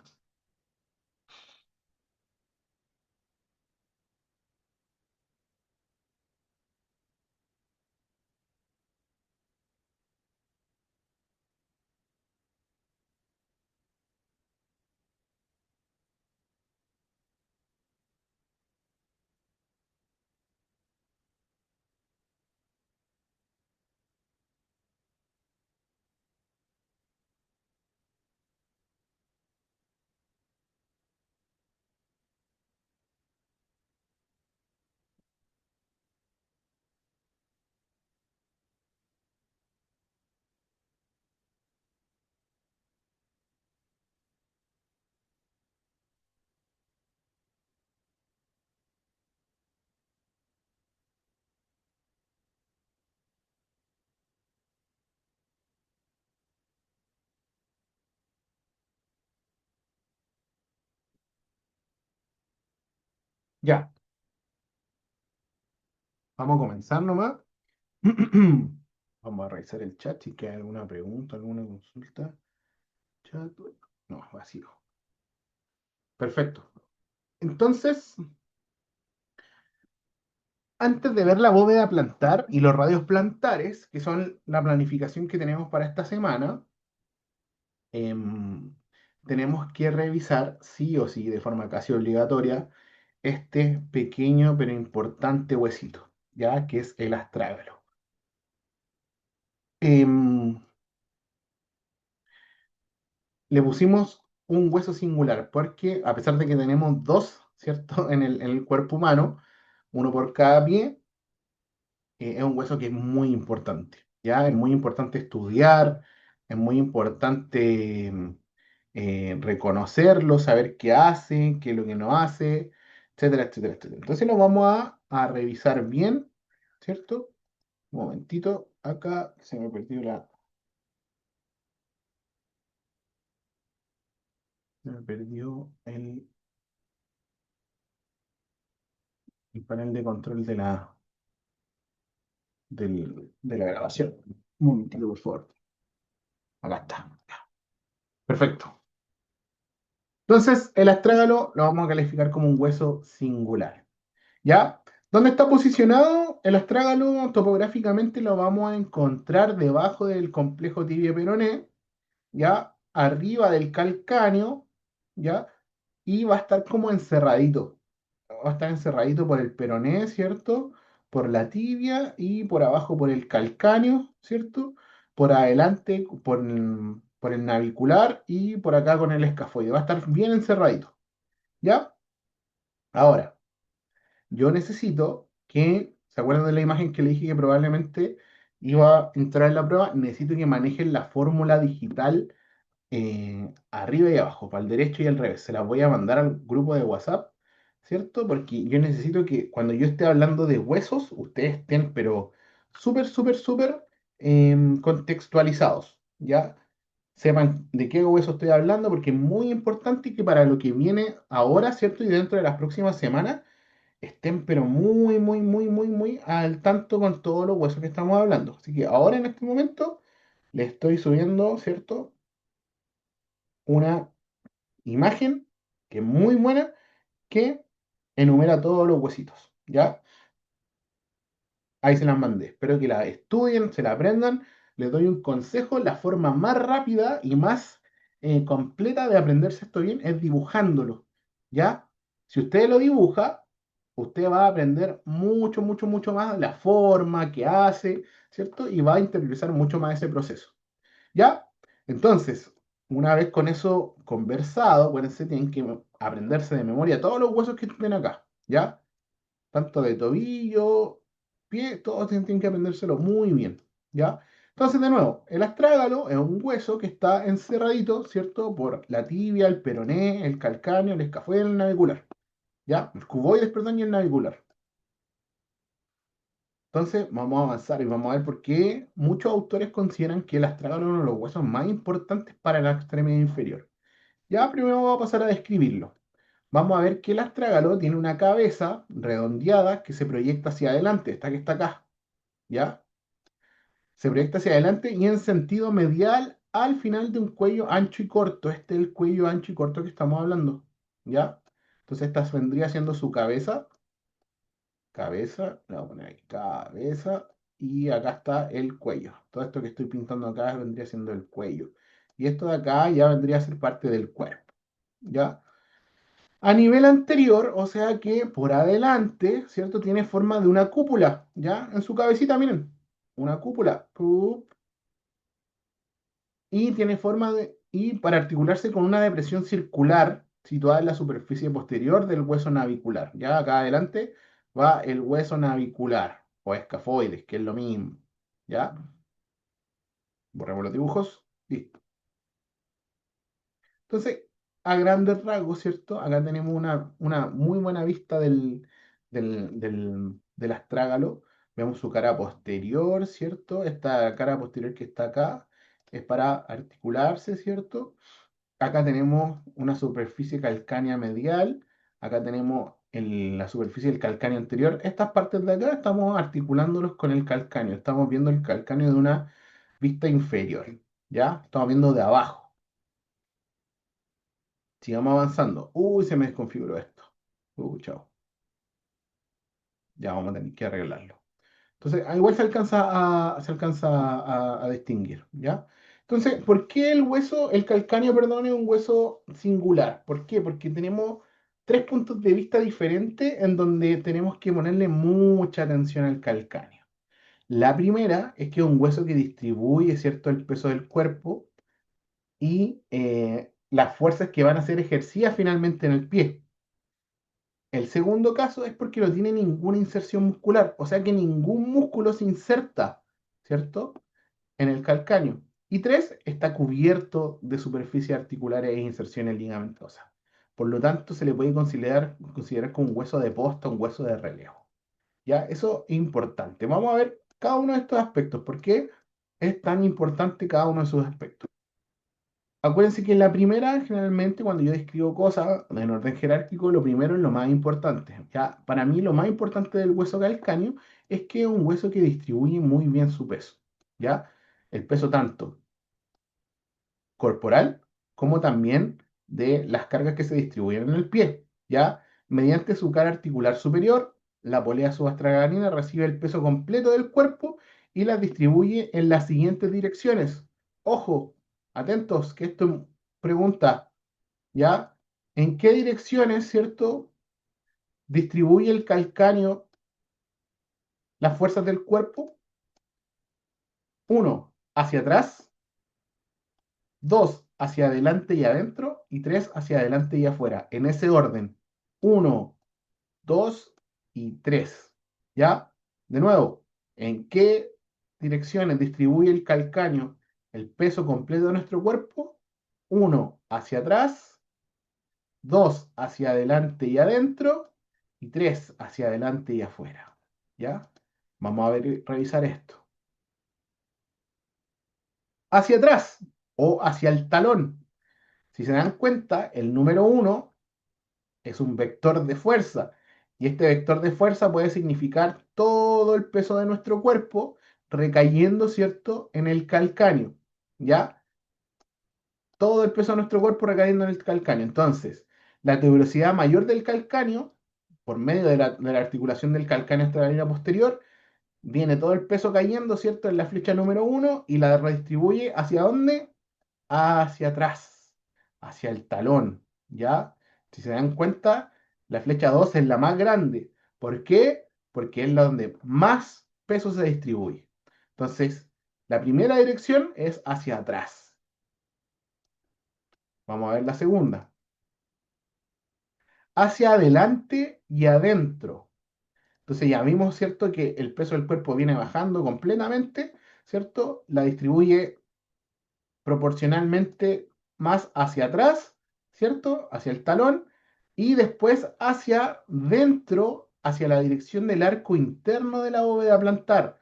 Ya, vamos a comenzar nomás. Vamos a revisar el chat si hay alguna pregunta, alguna consulta. Chat, no, vacío. Perfecto. Entonces, antes de ver la bóveda plantar y los radios plantares, que son la planificación que tenemos para esta semana, em, tenemos que revisar sí o sí, de forma casi obligatoria, este pequeño pero importante huesito, ¿ya? Que es el astrágalo. Em, Le pusimos un hueso singular, porque a pesar de que tenemos dos, ¿cierto? En el cuerpo humano, uno por cada pie, es un hueso que es muy importante, ¿ya? Es muy importante estudiar, es muy importante reconocerlo, saber qué hace, qué es lo que no hace, etcétera. Entonces lo vamos a revisar bien, ¿cierto? Un momentito, acá se me perdió se me perdió el panel de control de la grabación. Un momentito, por favor. Acá está. Perfecto. Entonces, el astrágalo lo vamos a calificar como un hueso singular. ¿Ya? ¿Dónde está posicionado? El astrágalo topográficamente lo vamos a encontrar debajo del complejo tibio-peroné, ¿ya? Arriba del calcáneo, ¿ya? Y va a estar como encerradito. Va a estar encerradito por el peroné, ¿cierto? Por la tibia y por abajo por el calcáneo, ¿cierto? Por adelante por el navicular y por acá con el escafoide. Va a estar bien encerradito, ¿ya? Ahora, yo necesito que, ¿se acuerdan de la imagen que le dije que probablemente iba a entrar en la prueba? Necesito que manejen la fórmula digital arriba y abajo, para el derecho y al revés. Se las voy a mandar al grupo de WhatsApp, ¿cierto? Porque yo necesito que cuando yo esté hablando de huesos, ustedes estén, pero súper, súper, súper contextualizados, ¿ya? Sepan de qué hueso estoy hablando, porque es muy importante que para lo que viene ahora, ¿cierto? Y dentro de las próximas semanas, estén, pero muy, muy, muy, muy, muy al tanto con todos los huesos que estamos hablando. Así que ahora en este momento le estoy subiendo, ¿cierto? Una imagen que es muy buena que enumera todos los huesitos, ¿ya? Ahí se las mandé. Espero que la estudien, se la aprendan. Les doy un consejo. La forma más rápida y más completa de aprenderse esto bien es dibujándolo, ¿ya? Si usted lo dibuja, usted va a aprender mucho, mucho, mucho más la forma que hace, ¿cierto? Y va a interiorizar mucho más ese proceso. ¿Ya? Entonces, una vez con eso conversado, acuérdense, tienen que aprenderse de memoria todos los huesos que tienen acá, ¿ya? Tanto de tobillo, pie, todos tienen que aprendérselo muy bien, ¿ya? Entonces, de nuevo, el astrágalo es un hueso que está encerradito, ¿cierto? Por la tibia, el peroné, el calcáneo, el escafoide y el navicular, ¿ya? El cuboides, perdón, y el navicular. Entonces, vamos a avanzar y vamos a ver por qué muchos autores consideran que el astrágalo es uno de los huesos más importantes para la extremidad inferior. Ya primero vamos a pasar a describirlo. Vamos a ver que el astrágalo tiene una cabeza redondeada que se proyecta hacia adelante, esta que está acá, ¿ya? Se proyecta hacia adelante y en sentido medial al final de un cuello ancho y corto. Este es el cuello ancho y corto que estamos hablando, ¿ya? Entonces esta vendría siendo su cabeza, cabeza, le voy a poner ahí, cabeza, y acá está el cuello. Todo esto que estoy pintando acá vendría siendo el cuello. Y esto de acá ya vendría a ser parte del cuerpo, ¿ya? A nivel anterior, o sea que por adelante, ¿cierto? Tiene forma de una cúpula, ¿ya? En su cabecita, miren, una cúpula. ¡Pup! Y tiene forma de, y para articularse con una depresión circular situada en la superficie posterior del hueso navicular. Ya acá adelante va el hueso navicular o escafoides, que es lo mismo. ¿Ya? Borremos los dibujos. Listo. Entonces, a grandes rasgos, ¿cierto? Acá tenemos una muy buena vista del astrágalo. Vemos su cara posterior, ¿cierto? Esta cara posterior que está acá es para articularse, ¿cierto? Acá tenemos una superficie calcánea medial, acá tenemos la superficie del calcáneo anterior. Estas partes de acá estamos articulándolos con el calcáneo, estamos viendo el calcáneo de una vista inferior, ¿ya? Estamos viendo de abajo. Sigamos avanzando. Uy, se me desconfiguró esto. Chao. Ya vamos a tener que arreglarlo. Entonces, igual se alcanza a distinguir, ¿ya? Entonces, ¿por qué el hueso, el calcáneo, perdón, es un hueso singular? ¿Por qué? Porque tenemos tres puntos de vista diferentes en donde tenemos que ponerle mucha atención al calcáneo. La primera es que es un hueso que distribuye, ¿cierto?, el peso del cuerpo y las fuerzas que van a ser ejercidas finalmente en el pie. El segundo caso es porque no tiene ninguna inserción muscular, o sea que ningún músculo se inserta, ¿cierto? En el calcáneo. Y tres, está cubierto de superficies articulares e inserciones ligamentosas. Por lo tanto, se le puede considerar como un hueso de posta, un hueso de relevo. ¿Ya? Eso es importante. Vamos a ver cada uno de estos aspectos. ¿Por qué es tan importante cada uno de esos aspectos? Acuérdense que en la primera, generalmente, cuando yo describo cosas en orden jerárquico, lo primero es lo más importante. Ya, para mí, lo más importante del hueso calcáneo es que es un hueso que distribuye muy bien su peso. ¿Ya? El peso tanto corporal, como también de las cargas que se distribuyen en el pie, ¿ya? Mediante su cara articular superior, la polea subastragalina recibe el peso completo del cuerpo y las distribuye en las siguientes direcciones. Ojo, atentos, que esto pregunta, ¿ya? ¿En qué direcciones, cierto, distribuye el calcáneo las fuerzas del cuerpo? Uno, hacia atrás. Dos, hacia adelante y adentro. Y tres, hacia adelante y afuera. En ese orden. Uno, dos y tres. ¿Ya? De nuevo, ¿en qué direcciones distribuye el calcáneo el peso completo de nuestro cuerpo? Uno, hacia atrás. Dos, hacia adelante y adentro. Y tres, hacia adelante y afuera. ¿Ya? Vamos a ver, revisar esto. Hacia atrás o hacia el talón. Si se dan cuenta, el número uno es un vector de fuerza. Y este vector de fuerza puede significar todo el peso de nuestro cuerpo recayendo, ¿cierto?, en el calcáneo. ¿Ya? Todo el peso de nuestro cuerpo recayendo en el calcáneo. Entonces, la tuberosidad mayor del calcáneo, por medio de la articulación del calcáneo hasta la línea posterior, viene todo el peso cayendo, ¿cierto?, en la flecha número uno y la redistribuye ¿hacia dónde? Hacia atrás, hacia el talón, ¿ya? Si se dan cuenta, la flecha 2 es la más grande. ¿Por qué? Porque es la donde más peso se distribuye. Entonces, la primera dirección es hacia atrás. Vamos a ver la segunda. Hacia adelante y adentro. Entonces ya vimos, ¿cierto?, que el peso del cuerpo viene bajando completamente, ¿cierto? La distribuye proporcionalmente más hacia atrás, ¿cierto? Hacia el talón y después hacia dentro, hacia la dirección del arco interno de la bóveda plantar.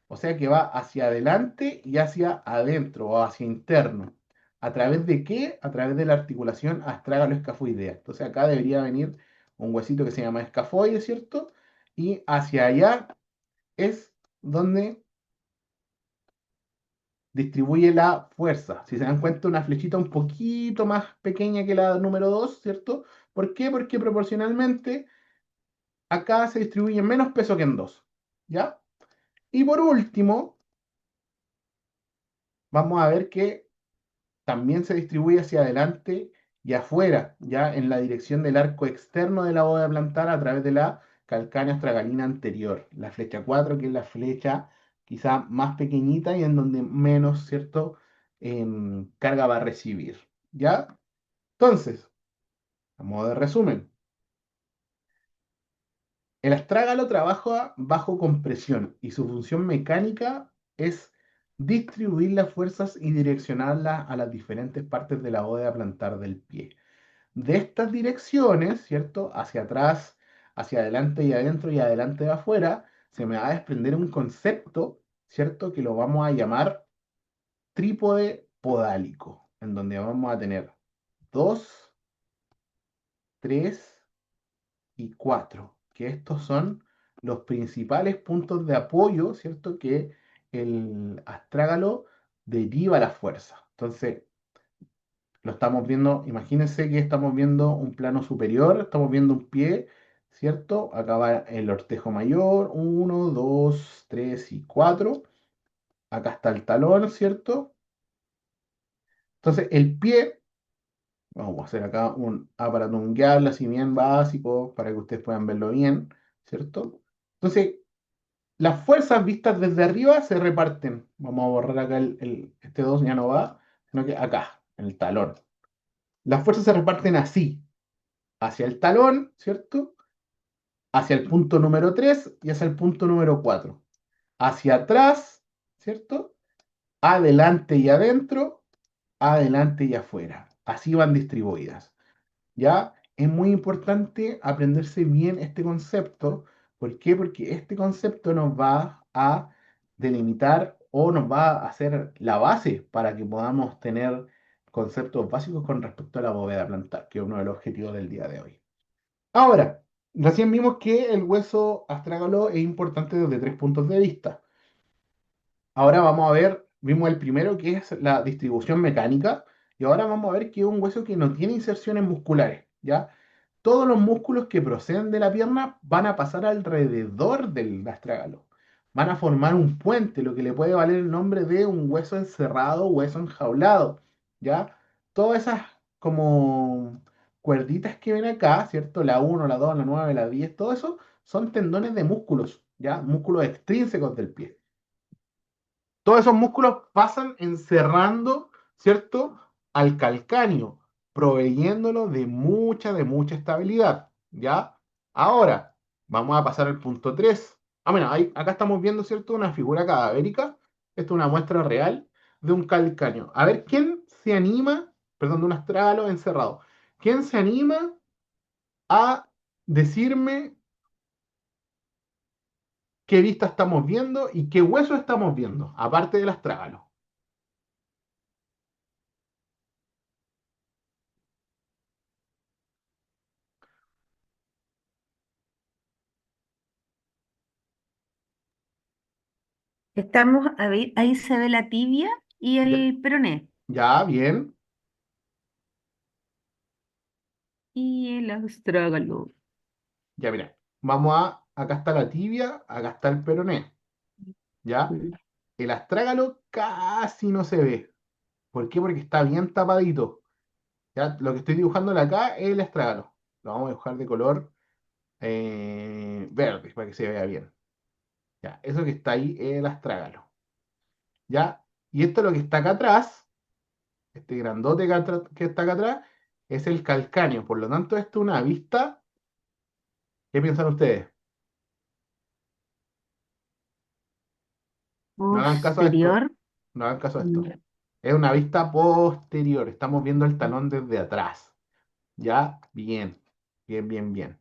O sea que va hacia adelante y hacia adentro o hacia interno. ¿A través de qué? A través de la articulación astrágalo-escafoidea. Entonces acá debería venir un huesito que se llama escafoide, ¿cierto? Y hacia allá es donde distribuye la fuerza. Si se dan cuenta, una flechita un poquito más pequeña que la número 2, ¿cierto? ¿Por qué? Porque proporcionalmente acá se distribuye menos peso que en 2, ¿ya? Y por último, vamos a ver que también se distribuye hacia adelante y afuera, ya en la dirección del arco externo de la bóveda plantar a través de la calcánea astragalina anterior, la flecha 4, que es la flecha quizá más pequeñita y en donde menos, ¿cierto?, carga va a recibir, ¿ya? Entonces, a modo de resumen, el astrágalo trabaja bajo compresión y su función mecánica es distribuir las fuerzas y direccionarlas a las diferentes partes de la bóveda plantar del pie. De estas direcciones, ¿cierto? Hacia atrás, hacia adelante y adentro y adelante y afuera, se me va a desprender un concepto, ¿cierto? Que lo vamos a llamar trípode podálico, en donde vamos a tener 2, 3 y 4, que estos son los principales puntos de apoyo, ¿cierto? Que el astrágalo deriva la fuerza. Entonces, lo estamos viendo, imagínense que estamos viendo un plano superior, estamos viendo un pie, ¿cierto? Acá va el ortejo mayor, uno, 2, 3 y 4. Acá está el talón, ¿cierto? Entonces, el pie, vamos a hacer acá un aparato ungueable, así bien básico, para que ustedes puedan verlo bien, ¿cierto? Entonces, las fuerzas vistas desde arriba se reparten. Vamos a borrar acá este 2 ya no va, sino que acá, en el talón. Las fuerzas se reparten así, hacia el talón, ¿cierto? Hacia el punto número 3 y hacia el punto número 4. Hacia atrás, ¿cierto? Adelante y adentro, adelante y afuera. Así van distribuidas. ¿Ya? Es muy importante aprenderse bien este concepto. ¿Por qué? Porque este concepto nos va a delimitar o nos va a hacer la base para que podamos tener conceptos básicos con respecto a la bóveda plantar, que es uno de los objetivos del día de hoy. Ahora, recién vimos que el hueso astrágalo es importante desde tres puntos de vista. Ahora vamos a ver, vimos el primero que es la distribución mecánica, Y ahora vamos a ver que es un hueso que no tiene inserciones musculares, ¿ya? Todos los músculos que proceden de la pierna van a pasar alrededor del astrágalo. Van a formar un puente, lo que le puede valer el nombre de un hueso encerrado, hueso enjaulado, ¿ya? Todas esas como cuerditas que ven acá, ¿cierto? La uno, la 2, la 9, la 10, todo eso son tendones de músculos, ¿ya? Músculos extrínsecos del pie. Todos esos músculos pasan encerrando, ¿cierto? Al calcáneo, proveyéndolo de mucha estabilidad, ¿ya? Ahora, vamos a pasar al punto 3. Bueno, acá estamos viendo, ¿cierto? Una figura cadavérica. Esto es una muestra real de un calcáneo. A ver, ¿quién se anima, perdón, de un astrágalo encerrado? ¿Quién se anima a decirme qué vista estamos viendo y qué hueso estamos viendo, aparte del astrágalo? Estamos, a ver, ahí se ve la tibia y Ya, el peroné. ya, bien. Y el astrágalo. Ya, mira, acá está la tibia, acá está el peroné, ¿ya? Mm. El astrágalo casi no se ve. ¿Por qué? Porque está bien tapadito, ¿ya? Lo que estoy dibujando acá es el astrágalo. Lo vamos a dibujar de color verde para que se vea bien, ¿ya? Eso que está ahí es el astrágalo, ¿ya? Y esto lo que está acá atrás, este grandote que está acá atrás, es el calcáneo. Por lo tanto, esto es una vista. ¿Qué piensan ustedes? No hagan caso a esto. Posterior. No hagan caso a esto. Mm. Es una vista posterior. Estamos viendo el talón desde atrás. ¿Ya? Bien. Bien, bien, bien.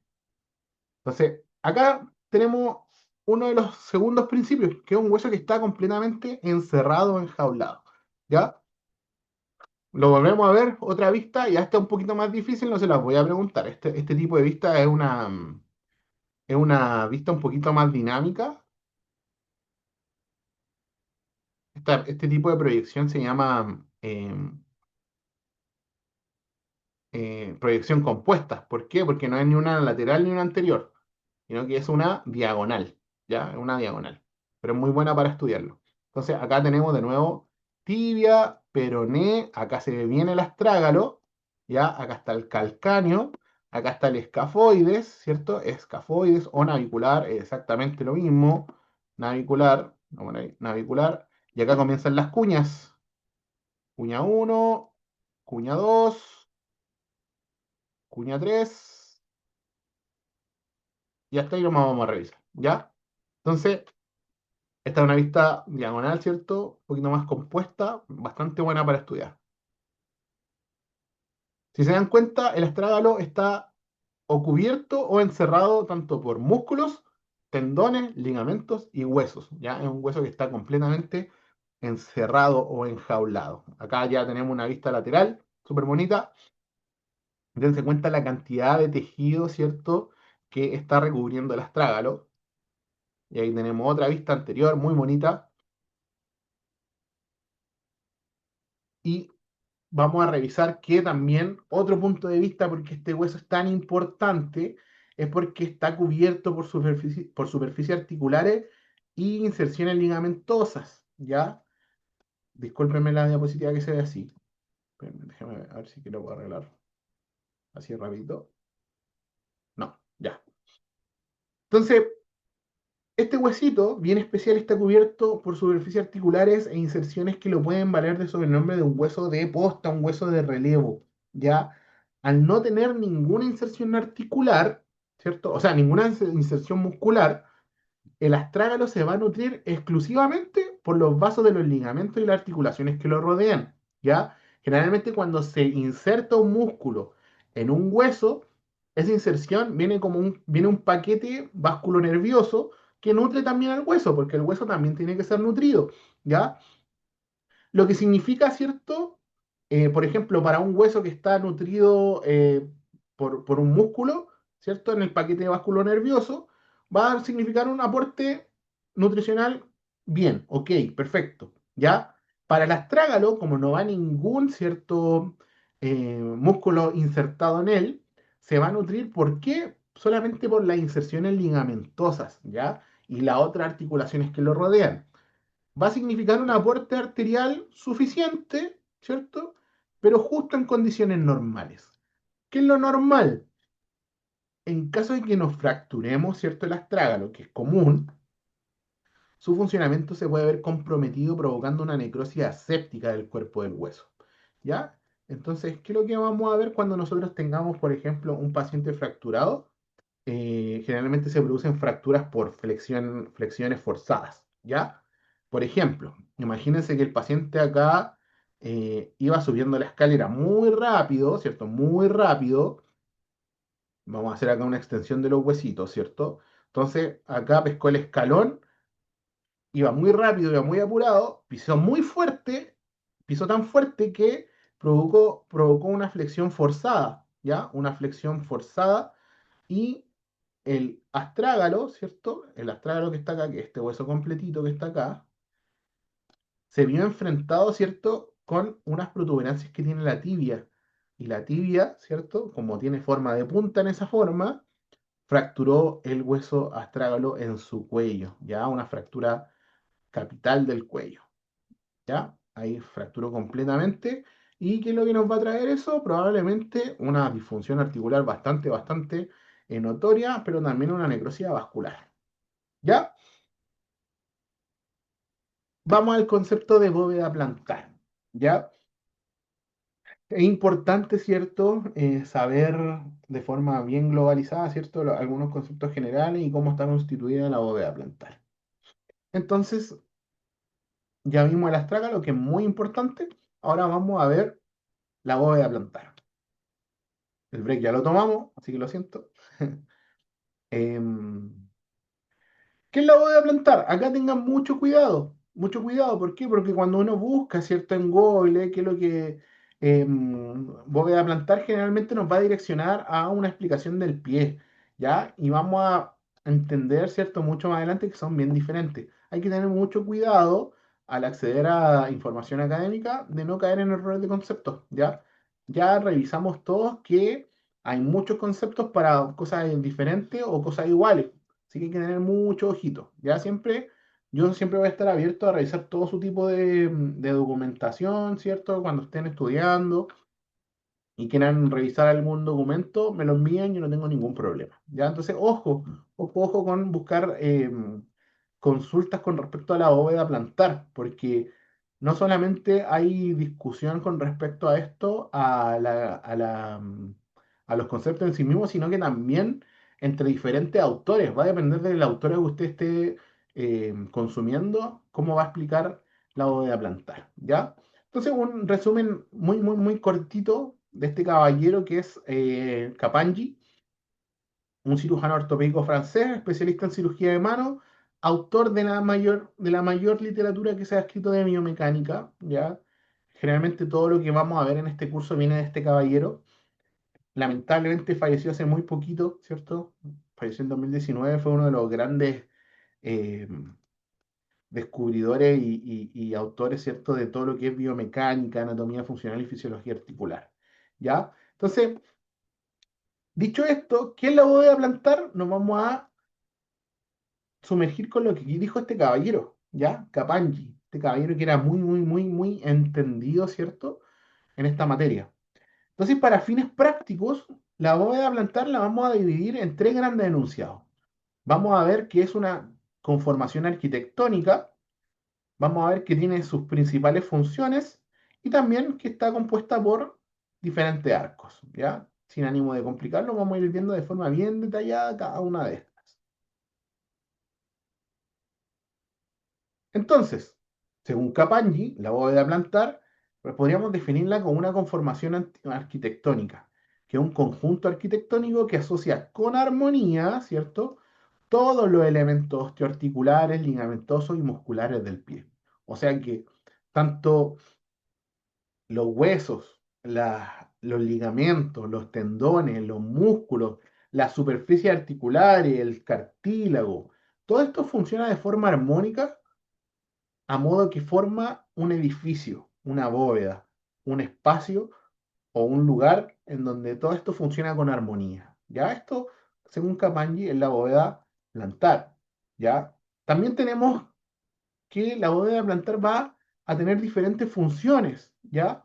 Entonces, acá tenemos uno de los segundos principios, que es un hueso que está completamente encerrado, enjaulado. ¿Ya? Lo volvemos a ver, otra vista, ya está un poquito más difícil, no se las voy a preguntar. Este tipo de vista es una vista un poquito más dinámica. Este tipo de proyección se llama proyección compuesta. ¿Por qué? Porque no es ni una lateral ni una anterior, sino que es una diagonal, ¿ya? Es una diagonal, pero es muy buena para estudiarlo. Entonces, acá tenemos de nuevo tibia, peroné, acá se ve bien el astrágalo, ¿ya? Acá está el calcáneo, acá está el escafoides, ¿cierto? Escafoides o navicular, es exactamente lo mismo. Navicular, vamos ahí, navicular, y acá comienzan las cuñas. Cuña uno, cuña 2, cuña 3 y hasta ahí lo vamos a revisar, ¿ya? Entonces, esta es una vista diagonal, ¿cierto? Un poquito más compuesta, bastante buena para estudiar. Si se dan cuenta, el astrágalo está o cubierto o encerrado tanto por músculos, tendones, ligamentos y huesos, ¿ya? Es un hueso que está completamente encerrado o enjaulado. Acá ya tenemos una vista lateral, súper bonita. Dense cuenta la cantidad de tejido, ¿cierto?, que está recubriendo el astrágalo. Y ahí tenemos otra vista anterior, muy bonita. Y vamos a revisar que también otro punto de vista, porque este hueso es tan importante, es porque está cubierto por superficies articulares y inserciones ligamentosas, ¿ya? Discúlpenme la diapositiva que se ve así. Espérenme, déjame ver, a ver si que lo puedo arreglar así rapidito. No, ya. Entonces, este huesito, bien especial, está cubierto por superficies articulares e inserciones que lo pueden valer de sobrenombre de un hueso de posta, un hueso de relevo, ¿ya? Al no tener ninguna inserción articular, ¿cierto? O sea, ninguna inserción muscular, el astrágalo se va a nutrir exclusivamente por los vasos de los ligamentos y las articulaciones que lo rodean, ¿ya? Generalmente cuando se inserta un músculo en un hueso, esa inserción viene un paquete vasculonervioso que nutre también al hueso, porque el hueso también tiene que ser nutrido, ¿ya? Lo que significa, ¿cierto? Por ejemplo, para un hueso que está nutrido por un músculo, ¿cierto? En el paquete vascular nervioso, va a significar un aporte nutricional bien, ok, perfecto, ¿ya? Para el astrágalo, como no va ningún cierto músculo insertado en él, se va a nutrir, ¿por qué? Solamente por las inserciones ligamentosas, ¿ya? Y las otras articulaciones que lo rodean. Va a significar un aporte arterial suficiente, ¿cierto? Pero justo en condiciones normales. ¿Qué es lo normal? En caso de que nos fracturemos, ¿cierto? El astrágalo, que es común, su funcionamiento se puede ver comprometido provocando una necrosis aséptica del cuerpo del hueso. ¿Ya? Entonces, ¿qué es lo que vamos a ver cuando nosotros tengamos, por ejemplo, un paciente fracturado? Generalmente se producen fracturas por flexiones forzadas. ¿Ya? Por ejemplo, imagínense que el paciente acá iba subiendo la escalera muy rápido, ¿cierto? Muy rápido. Vamos a hacer acá una extensión de los huesitos, ¿cierto? Entonces, acá pescó el escalón, iba muy rápido, iba muy apurado, pisó muy fuerte, pisó tan fuerte que provocó una flexión forzada, ¿ya? Una flexión forzada y el astrágalo, ¿cierto? El astrágalo que está acá, que es este hueso completito que está acá, se vio enfrentado, ¿cierto? Con unas protuberancias que tiene la tibia. Y la tibia, ¿cierto? Como tiene forma de punta en esa forma, fracturó el hueso astrágalo en su cuello, ¿ya? Una fractura capital del cuello. ¿Ya? Ahí fracturó completamente. ¿Y qué es lo que nos va a traer eso? Probablemente una disfunción articular bastante notoria, pero también una necrosis vascular. ¿Ya? Vamos al concepto de bóveda plantar. ¿Ya? Es importante, ¿cierto? Saber de forma bien globalizada, ¿cierto? Algunos conceptos generales y cómo está constituida la bóveda plantar. Entonces, ya vimos el astrágalo, que es muy importante. Ahora vamos a ver la bóveda plantar. El break ya lo tomamos, así que lo siento. Em, ¿Qué es la bóveda plantar? Acá tengan mucho cuidado, mucho cuidado. ¿Por qué? Porque cuando uno busca, ¿cierto? En Google, qué es lo que bóveda plantar generalmente nos va a direccionar a una explicación del pie, ¿ya? Y vamos a entender, ¿cierto? Mucho más adelante que son bien diferentes. Hay que tener mucho cuidado al acceder a información académica de no caer en errores de conceptos, ¿ya? Ya revisamos todos que hay muchos conceptos para cosas diferentes o cosas iguales. Así que hay que tener mucho ojito. Yo siempre voy a estar abierto a revisar todo su tipo de documentación, ¿cierto? Cuando estén estudiando y quieran revisar algún documento, me lo envían, yo no tengo ningún problema. ¿Ya? Entonces, ojo con buscar consultas con respecto a la bóveda plantar, porque no solamente hay discusión con respecto a esto, a los conceptos en sí mismos, sino que también entre diferentes autores. Va a depender del autor que usted esté consumiendo, cómo va a explicar la bóveda plantar. ¿Ya? Entonces, un resumen muy cortito de este caballero que es Capangi, un cirujano ortopédico francés, especialista en cirugía de mano, autor de la mayor literatura que se ha escrito de biomecánica, ¿ya? Generalmente todo lo que vamos a ver en este curso viene de este caballero. Lamentablemente falleció hace muy poquito, ¿cierto? Falleció en 2019, fue uno de los grandes eh, descubridores y autores, ¿cierto?, de todo lo que es biomecánica, anatomía funcional y fisiología articular. ¿Ya? Entonces, dicho esto, ¿qué es la bóveda plantar? Nos vamos a sumergir con lo que dijo este caballero, ¿ya? Capangi, este caballero que era muy entendido, ¿cierto?, en esta materia. Entonces, para fines prácticos, la bóveda plantar la vamos a dividir en tres grandes enunciados. Vamos a ver que es una conformación arquitectónica. Vamos a ver que tiene sus principales funciones y también que está compuesta por diferentes arcos, ¿ya? Sin ánimo de complicarlo, vamos a ir viendo de forma bien detallada cada una de estas. Entonces, según Capangi, la bóveda plantar, pues podríamos definirla como una conformación arquitectónica, que es un conjunto arquitectónico que asocia con armonía, ¿cierto?, todos los elementos osteoarticulares, ligamentosos y musculares del pie. O sea que tanto los huesos, los ligamentos, los tendones, los músculos, la superficie articular, el cartílago, todo esto funciona de forma armónica a modo que forma un edificio, una bóveda, un espacio o un lugar en donde todo esto funciona con armonía. Ya esto, según Capangui, es la bóveda plantar. ¿Ya? También tenemos que la bóveda plantar va a tener diferentes funciones. ¿Ya?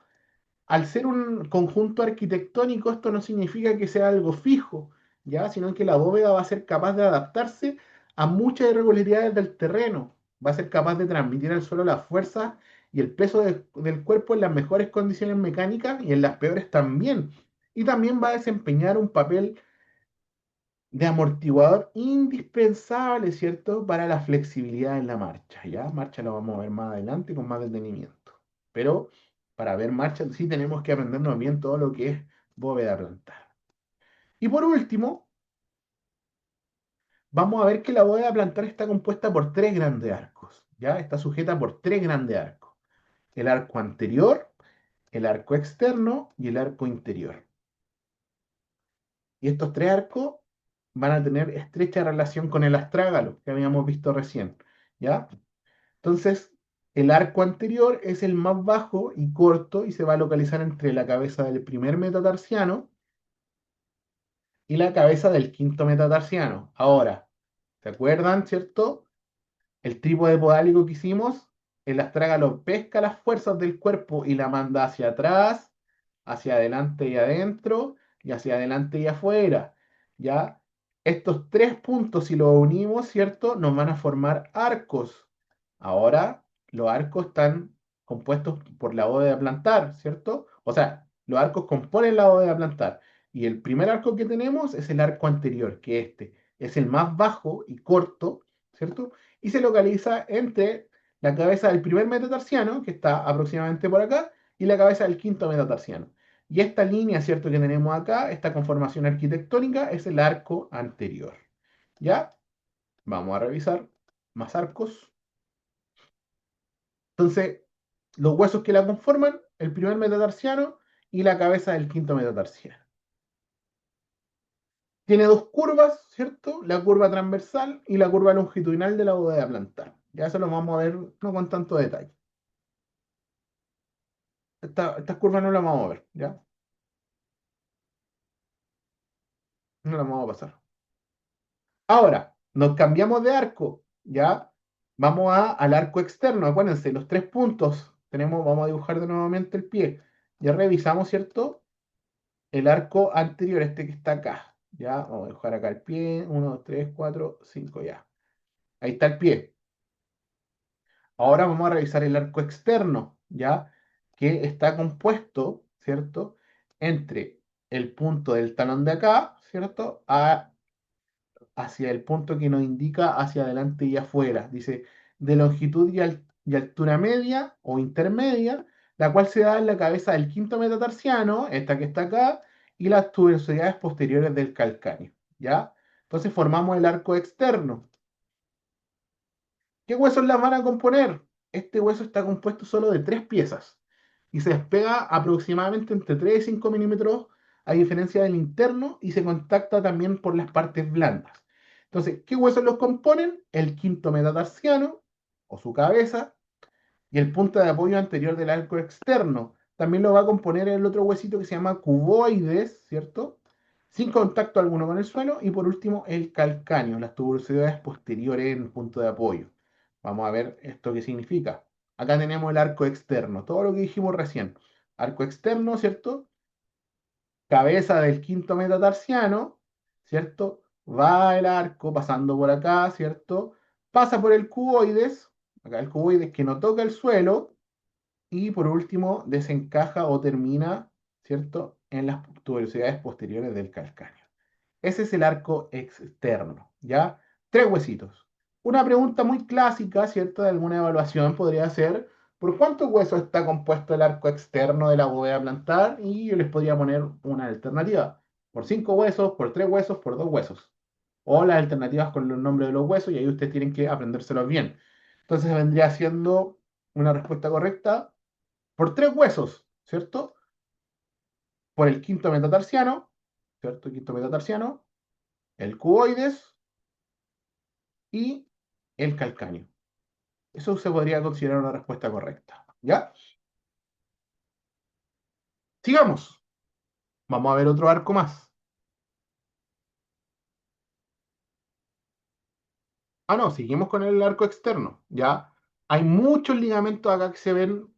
Al ser un conjunto arquitectónico, esto no significa que sea algo fijo, ¿ya? Sino que la bóveda va a ser capaz de adaptarse a muchas irregularidades del terreno, va a ser capaz de transmitir al suelo las fuerzas y el peso del cuerpo en las mejores condiciones mecánicas y en las peores también. Y también va a desempeñar un papel de amortiguador indispensable, ¿cierto? Para la flexibilidad en la marcha, ¿ya? Marcha lo vamos a ver más adelante con más detenimiento. Pero para ver marcha sí tenemos que aprendernos bien todo lo que es bóveda plantar. Y por último, vamos a ver que la bóveda plantar está compuesta por tres grandes arcos, ¿ya? Está sujeta por tres grandes arcos. El arco anterior, el arco externo y el arco interior. Y estos tres arcos van a tener estrecha relación con el astrágalo que habíamos visto recién, ¿ya? Entonces, el arco anterior es el más bajo y corto y se va a localizar entre la cabeza del primer metatarsiano y la cabeza del quinto metatarsiano. Ahora, ¿se acuerdan, cierto? El trípode podálico que hicimos, el astrágalo pesca las fuerzas del cuerpo y la manda hacia atrás, hacia adelante y adentro, y hacia adelante y afuera. ¿Ya? Estos tres puntos, si los unimos, ¿cierto? Nos van a formar arcos. Ahora, los arcos están compuestos por la bóveda plantar, ¿cierto? O sea, los arcos componen la bóveda plantar. Y el primer arco que tenemos es el arco anterior, que este es el más bajo y corto, ¿cierto? Y se localiza entre la cabeza del primer metatarsiano, que está aproximadamente por acá, y la cabeza del quinto metatarsiano. Y esta línea, ¿cierto?, que tenemos acá, esta conformación arquitectónica, es el arco anterior. ¿Ya? Vamos a revisar más arcos. Entonces, los huesos que la conforman, el primer metatarsiano y la cabeza del quinto metatarsiano. Tiene dos curvas, ¿cierto? La curva transversal y la curva longitudinal de la bóveda plantar. Ya eso lo vamos a ver no con tanto detalle. Estas curvas no las vamos a ver, ¿ya? No las vamos a pasar. Ahora, nos cambiamos de arco, ¿ya? Vamos al arco externo. Acuérdense, los tres puntos. Vamos a dibujar de nuevamente el pie. Ya revisamos, ¿cierto? El arco anterior, este que está acá. ¿Ya? Vamos a dibujar acá el pie. 1, 2, 3, 4, 5, ya. Ahí está el pie. Ahora vamos a revisar el arco externo, ¿ya? Que está compuesto, ¿cierto? Entre el punto del talón de acá, ¿cierto? Hacia el punto que nos indica hacia adelante y afuera. Dice, de longitud y altura media o intermedia, la cual se da en la cabeza del quinto metatarsiano, esta que está acá, y las tuberosidades posteriores del calcáneo, ¿ya? Entonces formamos el arco externo. ¿Qué huesos las van a componer? Este hueso está compuesto solo de tres piezas y se despega aproximadamente entre 3 y 5 milímetros a diferencia del interno y se contacta también por las partes blandas. Entonces, ¿qué huesos los componen? El quinto metatarsiano o su cabeza y el punto de apoyo anterior del arco externo. También lo va a componer el otro huesito que se llama cuboides, ¿cierto? Sin contacto alguno con el suelo. Y por último, el calcáneo, las tuberosidades posteriores en el punto de apoyo. Vamos a ver esto qué significa. Acá tenemos el arco externo, todo lo que dijimos recién. Arco externo, ¿cierto? Cabeza del quinto metatarsiano, ¿cierto? Va el arco pasando por acá, ¿cierto? Pasa por el cuboides, acá el cuboides que no toca el suelo, y por último desencaja o termina, ¿cierto? En las tuberosidades posteriores del calcáneo. Ese es el arco externo, ¿ya? Tres huesitos. Una pregunta muy clásica, ¿cierto? De alguna evaluación podría ser, ¿por cuántos huesos está compuesto el arco externo de la bóveda plantar? Y yo les podría poner una alternativa. Por 5 huesos, por 3 huesos, por 2 huesos. O las alternativas con los nombres de los huesos y ahí ustedes tienen que aprendérselos bien. Entonces vendría siendo una respuesta correcta por 3 huesos, ¿cierto? Por el quinto metatarsiano, ¿cierto? Quinto metatarsiano, el cuboides y el calcáneo. Eso se podría considerar una respuesta correcta. ¿Ya? Sigamos. Vamos a ver otro arco más. Ah, no, seguimos con el arco externo. ¿Ya? Hay muchos ligamentos acá que se ven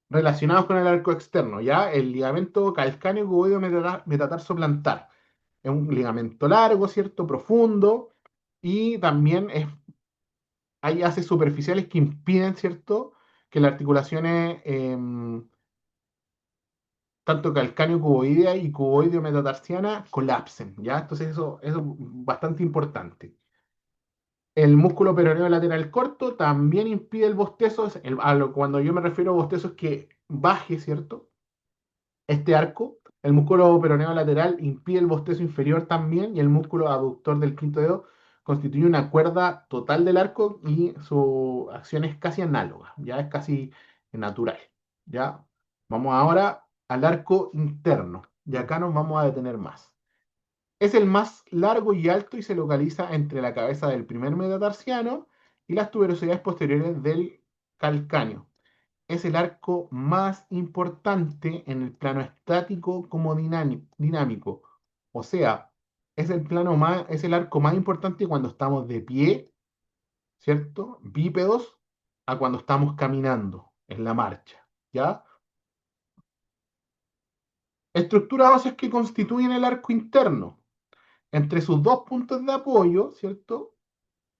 relacionados con el arco externo. ¿Ya? El ligamento calcáneo cuboideo metatarso plantar. Es un ligamento largo, ¿cierto? Profundo. Y también hay haces superficiales que impiden, ¿cierto? Que las articulaciones tanto calcáneo cuboidea y cuboideo metatarsiana colapsen, ¿ya? Entonces eso es bastante importante. El músculo peroneo lateral corto también impide el bostezo. Cuando yo me refiero a bostezo es que baje, ¿cierto? Este arco, el músculo peroneo lateral impide el bostezo inferior también y el músculo aductor del quinto dedo constituye una cuerda total del arco y su acción es casi análoga, ya es casi natural, ¿ya? Vamos ahora al arco interno y acá nos vamos a detener más. Es el más largo y alto y se localiza entre la cabeza del primer metatarsiano y las tuberosidades posteriores del calcáneo. Es el arco más importante en el plano estático como dinámico. O sea, es el arco más importante cuando estamos de pie, ¿cierto? Bípedos, a cuando estamos caminando en la marcha, ¿ya? Estructuras óseas que constituyen el arco interno. Entre sus dos puntos de apoyo, ¿cierto?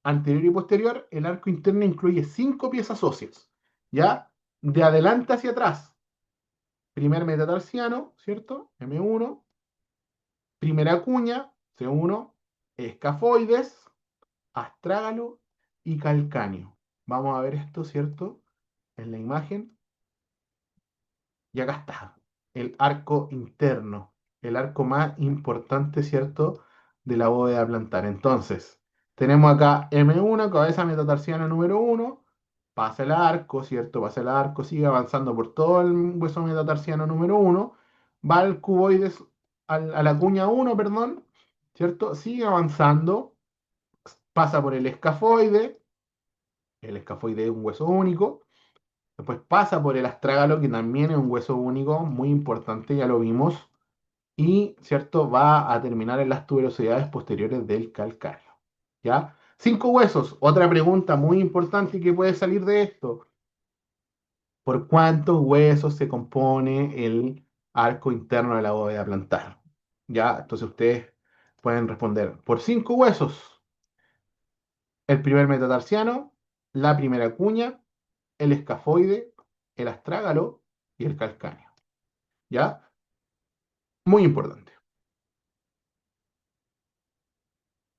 Anterior y posterior, el arco interno incluye 5 piezas óseas, ¿ya? De adelante hacia atrás, primer metatarsiano, ¿cierto? M1, primera cuña, C1, escafoides, astrágalo y calcáneo. Vamos a ver esto, ¿cierto? En la imagen. Y acá está, el arco interno, el arco más importante, ¿cierto? De la bóveda plantar. Entonces, tenemos acá M1, cabeza metatarsiana número 1, pasa el arco, ¿cierto? Pasa el arco, sigue avanzando por todo el hueso metatarsiano número 1, va al cuboides, a la cuña 1, perdón, ¿cierto? Sigue avanzando, pasa por el escafoide es un hueso único. Después pasa por el astrágalo, que también es un hueso único, muy importante, ya lo vimos. Y, ¿cierto? Va a terminar en las tuberosidades posteriores del calcáneo. ¿Ya? 5 huesos. Otra pregunta muy importante que puede salir de esto. ¿Por cuántos huesos se compone el arco interno de la bóveda plantar? ¿Ya? Entonces ustedes pueden responder por 5 huesos. El primer metatarsiano, la primera cuña, el escafoide, el astrágalo y el calcáneo. ¿Ya? Muy importante.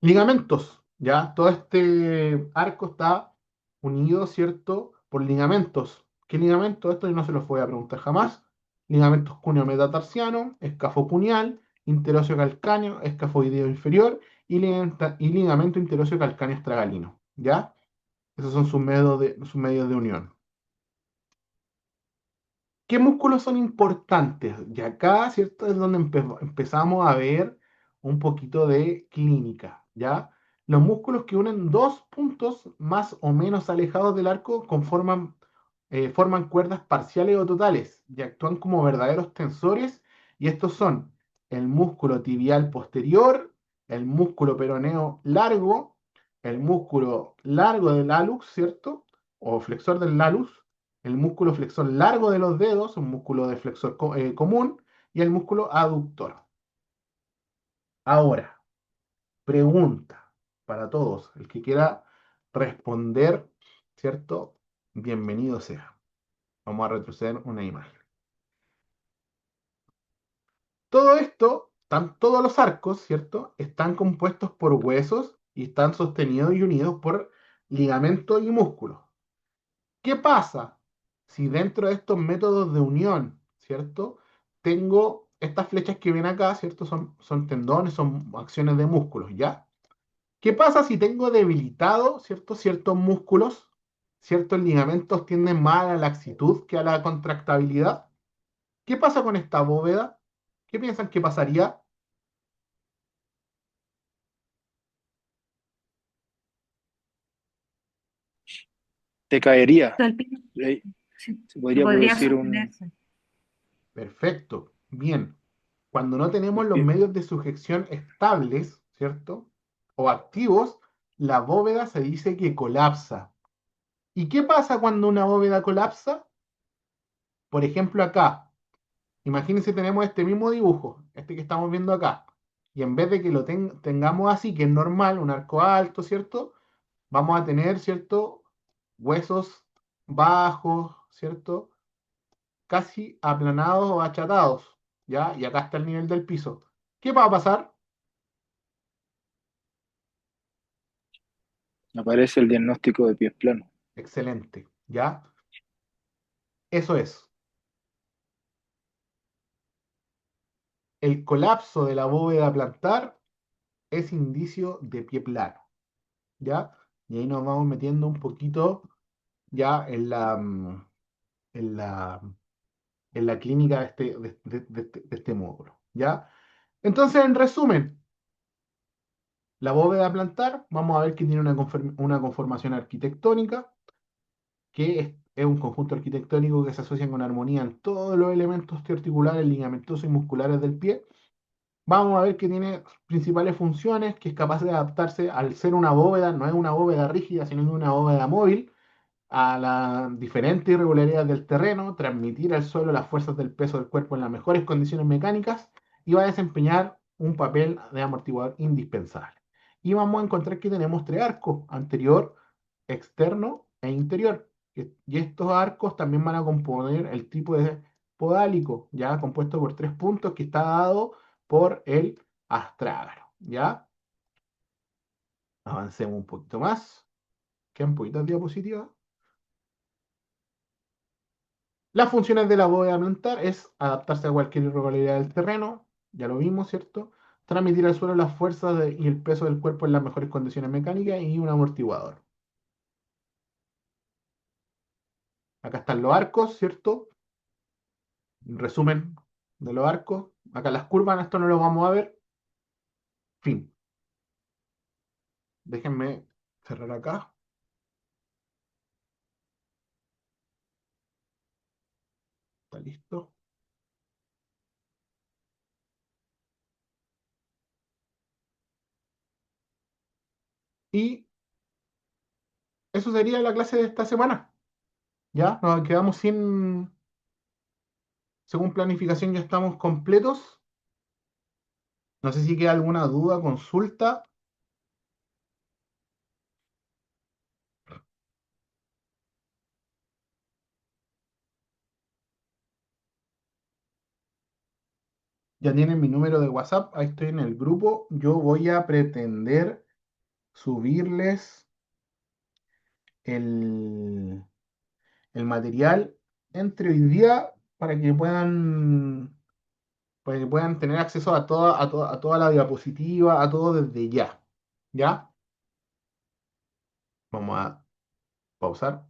Ligamentos, ¿ya? Todo este arco está unido, ¿cierto? Por ligamentos. ¿Qué ligamentos? Esto yo no se los voy a preguntar jamás. Ligamentos cúneo metatarsiano, escafocuneal, interóseo calcáneo, escafoideo inferior y ligamento interóseo calcáneo astragalino, ¿ya? Esos son sus medios de unión. ¿Qué músculos son importantes? Y acá, ¿cierto? Es donde empezamos a ver un poquito de clínica, ¿ya? Los músculos que unen dos puntos más o menos alejados del arco forman cuerdas parciales o totales y actúan como verdaderos tensores. Y estos son el músculo tibial posterior, el músculo peroneo largo, el músculo largo del hallux, ¿cierto? O flexor del hallux, el músculo flexor largo de los dedos, un músculo de flexor común, y el músculo aductor. Ahora, pregunta para todos. El que quiera responder, ¿cierto? Bienvenido sea. Vamos a retroceder una imagen. Todo esto, todos los arcos, ¿cierto? Están compuestos por huesos y están sostenidos y unidos por ligamentos y músculos. ¿Qué pasa si dentro de estos métodos de unión, ¿cierto? Tengo estas flechas que ven acá, ¿cierto? Son tendones, son acciones de músculos, ¿ya? ¿Qué pasa si tengo debilitado, ¿cierto? Ciertos músculos, ciertos ligamentos tienden más a la laxitud que a la contractabilidad? ¿Qué pasa con esta bóveda? ¿Qué piensan que pasaría? te caería. Todo el piso, Eh, sí, Se no podría podría producir un... sostenerse. Perfecto. Bien. Cuando no tenemos los pie- medios de sujeción estables, ¿cierto? O activos, la bóveda se dice que colapsa. ¿Y qué pasa cuando una bóveda colapsa? Por ejemplo, acá. Imagínense, tenemos este mismo dibujo, este que estamos viendo acá. Y en vez de que lo tengamos así, que es normal, un arco alto, ¿cierto? Vamos a tener, ¿cierto? Huesos bajos, ¿cierto? Casi aplanados o achatados, ¿ya? Y acá está el nivel del piso. ¿Qué va a pasar? Aparece el diagnóstico de pies planos. Excelente, ¿ya? Eso es. El colapso de la bóveda plantar es indicio de pie plano, ¿ya? Y ahí nos vamos metiendo un poquito ya en la, en la clínica de este módulo, ¿ya? Entonces, en resumen, la bóveda plantar, vamos a ver que tiene una conformación arquitectónica, que es un conjunto arquitectónico que se asocia con armonía en todos los elementos articulares, ligamentosos y musculares del pie. Vamos a ver que tiene principales funciones, que es capaz de adaptarse al ser una bóveda, no es una bóveda rígida, sino que una bóveda móvil, a las diferentes irregularidades del terreno, transmitir al suelo las fuerzas del peso del cuerpo en las mejores condiciones mecánicas y va a desempeñar un papel de amortiguador indispensable. Y vamos a encontrar que tenemos tres arcos, anterior, externo e interior. Y estos arcos también van a componer el tipo de podálico, ya compuesto por tres puntos que está dado por el astrágalo. ¿Ya? Avancemos un poquito más. Quedan poquitas diapositivas. Las funciones de la bóveda plantar es adaptarse a cualquier irregularidad del terreno, ya lo vimos, ¿cierto? Transmitir al suelo las fuerzas y el peso del cuerpo en las mejores condiciones mecánicas y un amortiguador. Acá están los arcos, ¿cierto? Un resumen de los arcos. Acá las curvas, esto no lo vamos a ver. Fin. Déjenme cerrar acá. Está listo. Y eso sería la clase de esta semana. Ya, nos quedamos sin, según planificación, ya estamos completos. No sé si queda alguna duda, consulta. Ya tienen mi número de WhatsApp, ahí estoy en el grupo. Yo voy a pretender subirles el, el material entre hoy día para que puedan tener acceso a toda la diapositiva, a todo desde ya. ¿Ya? Vamos a pausar.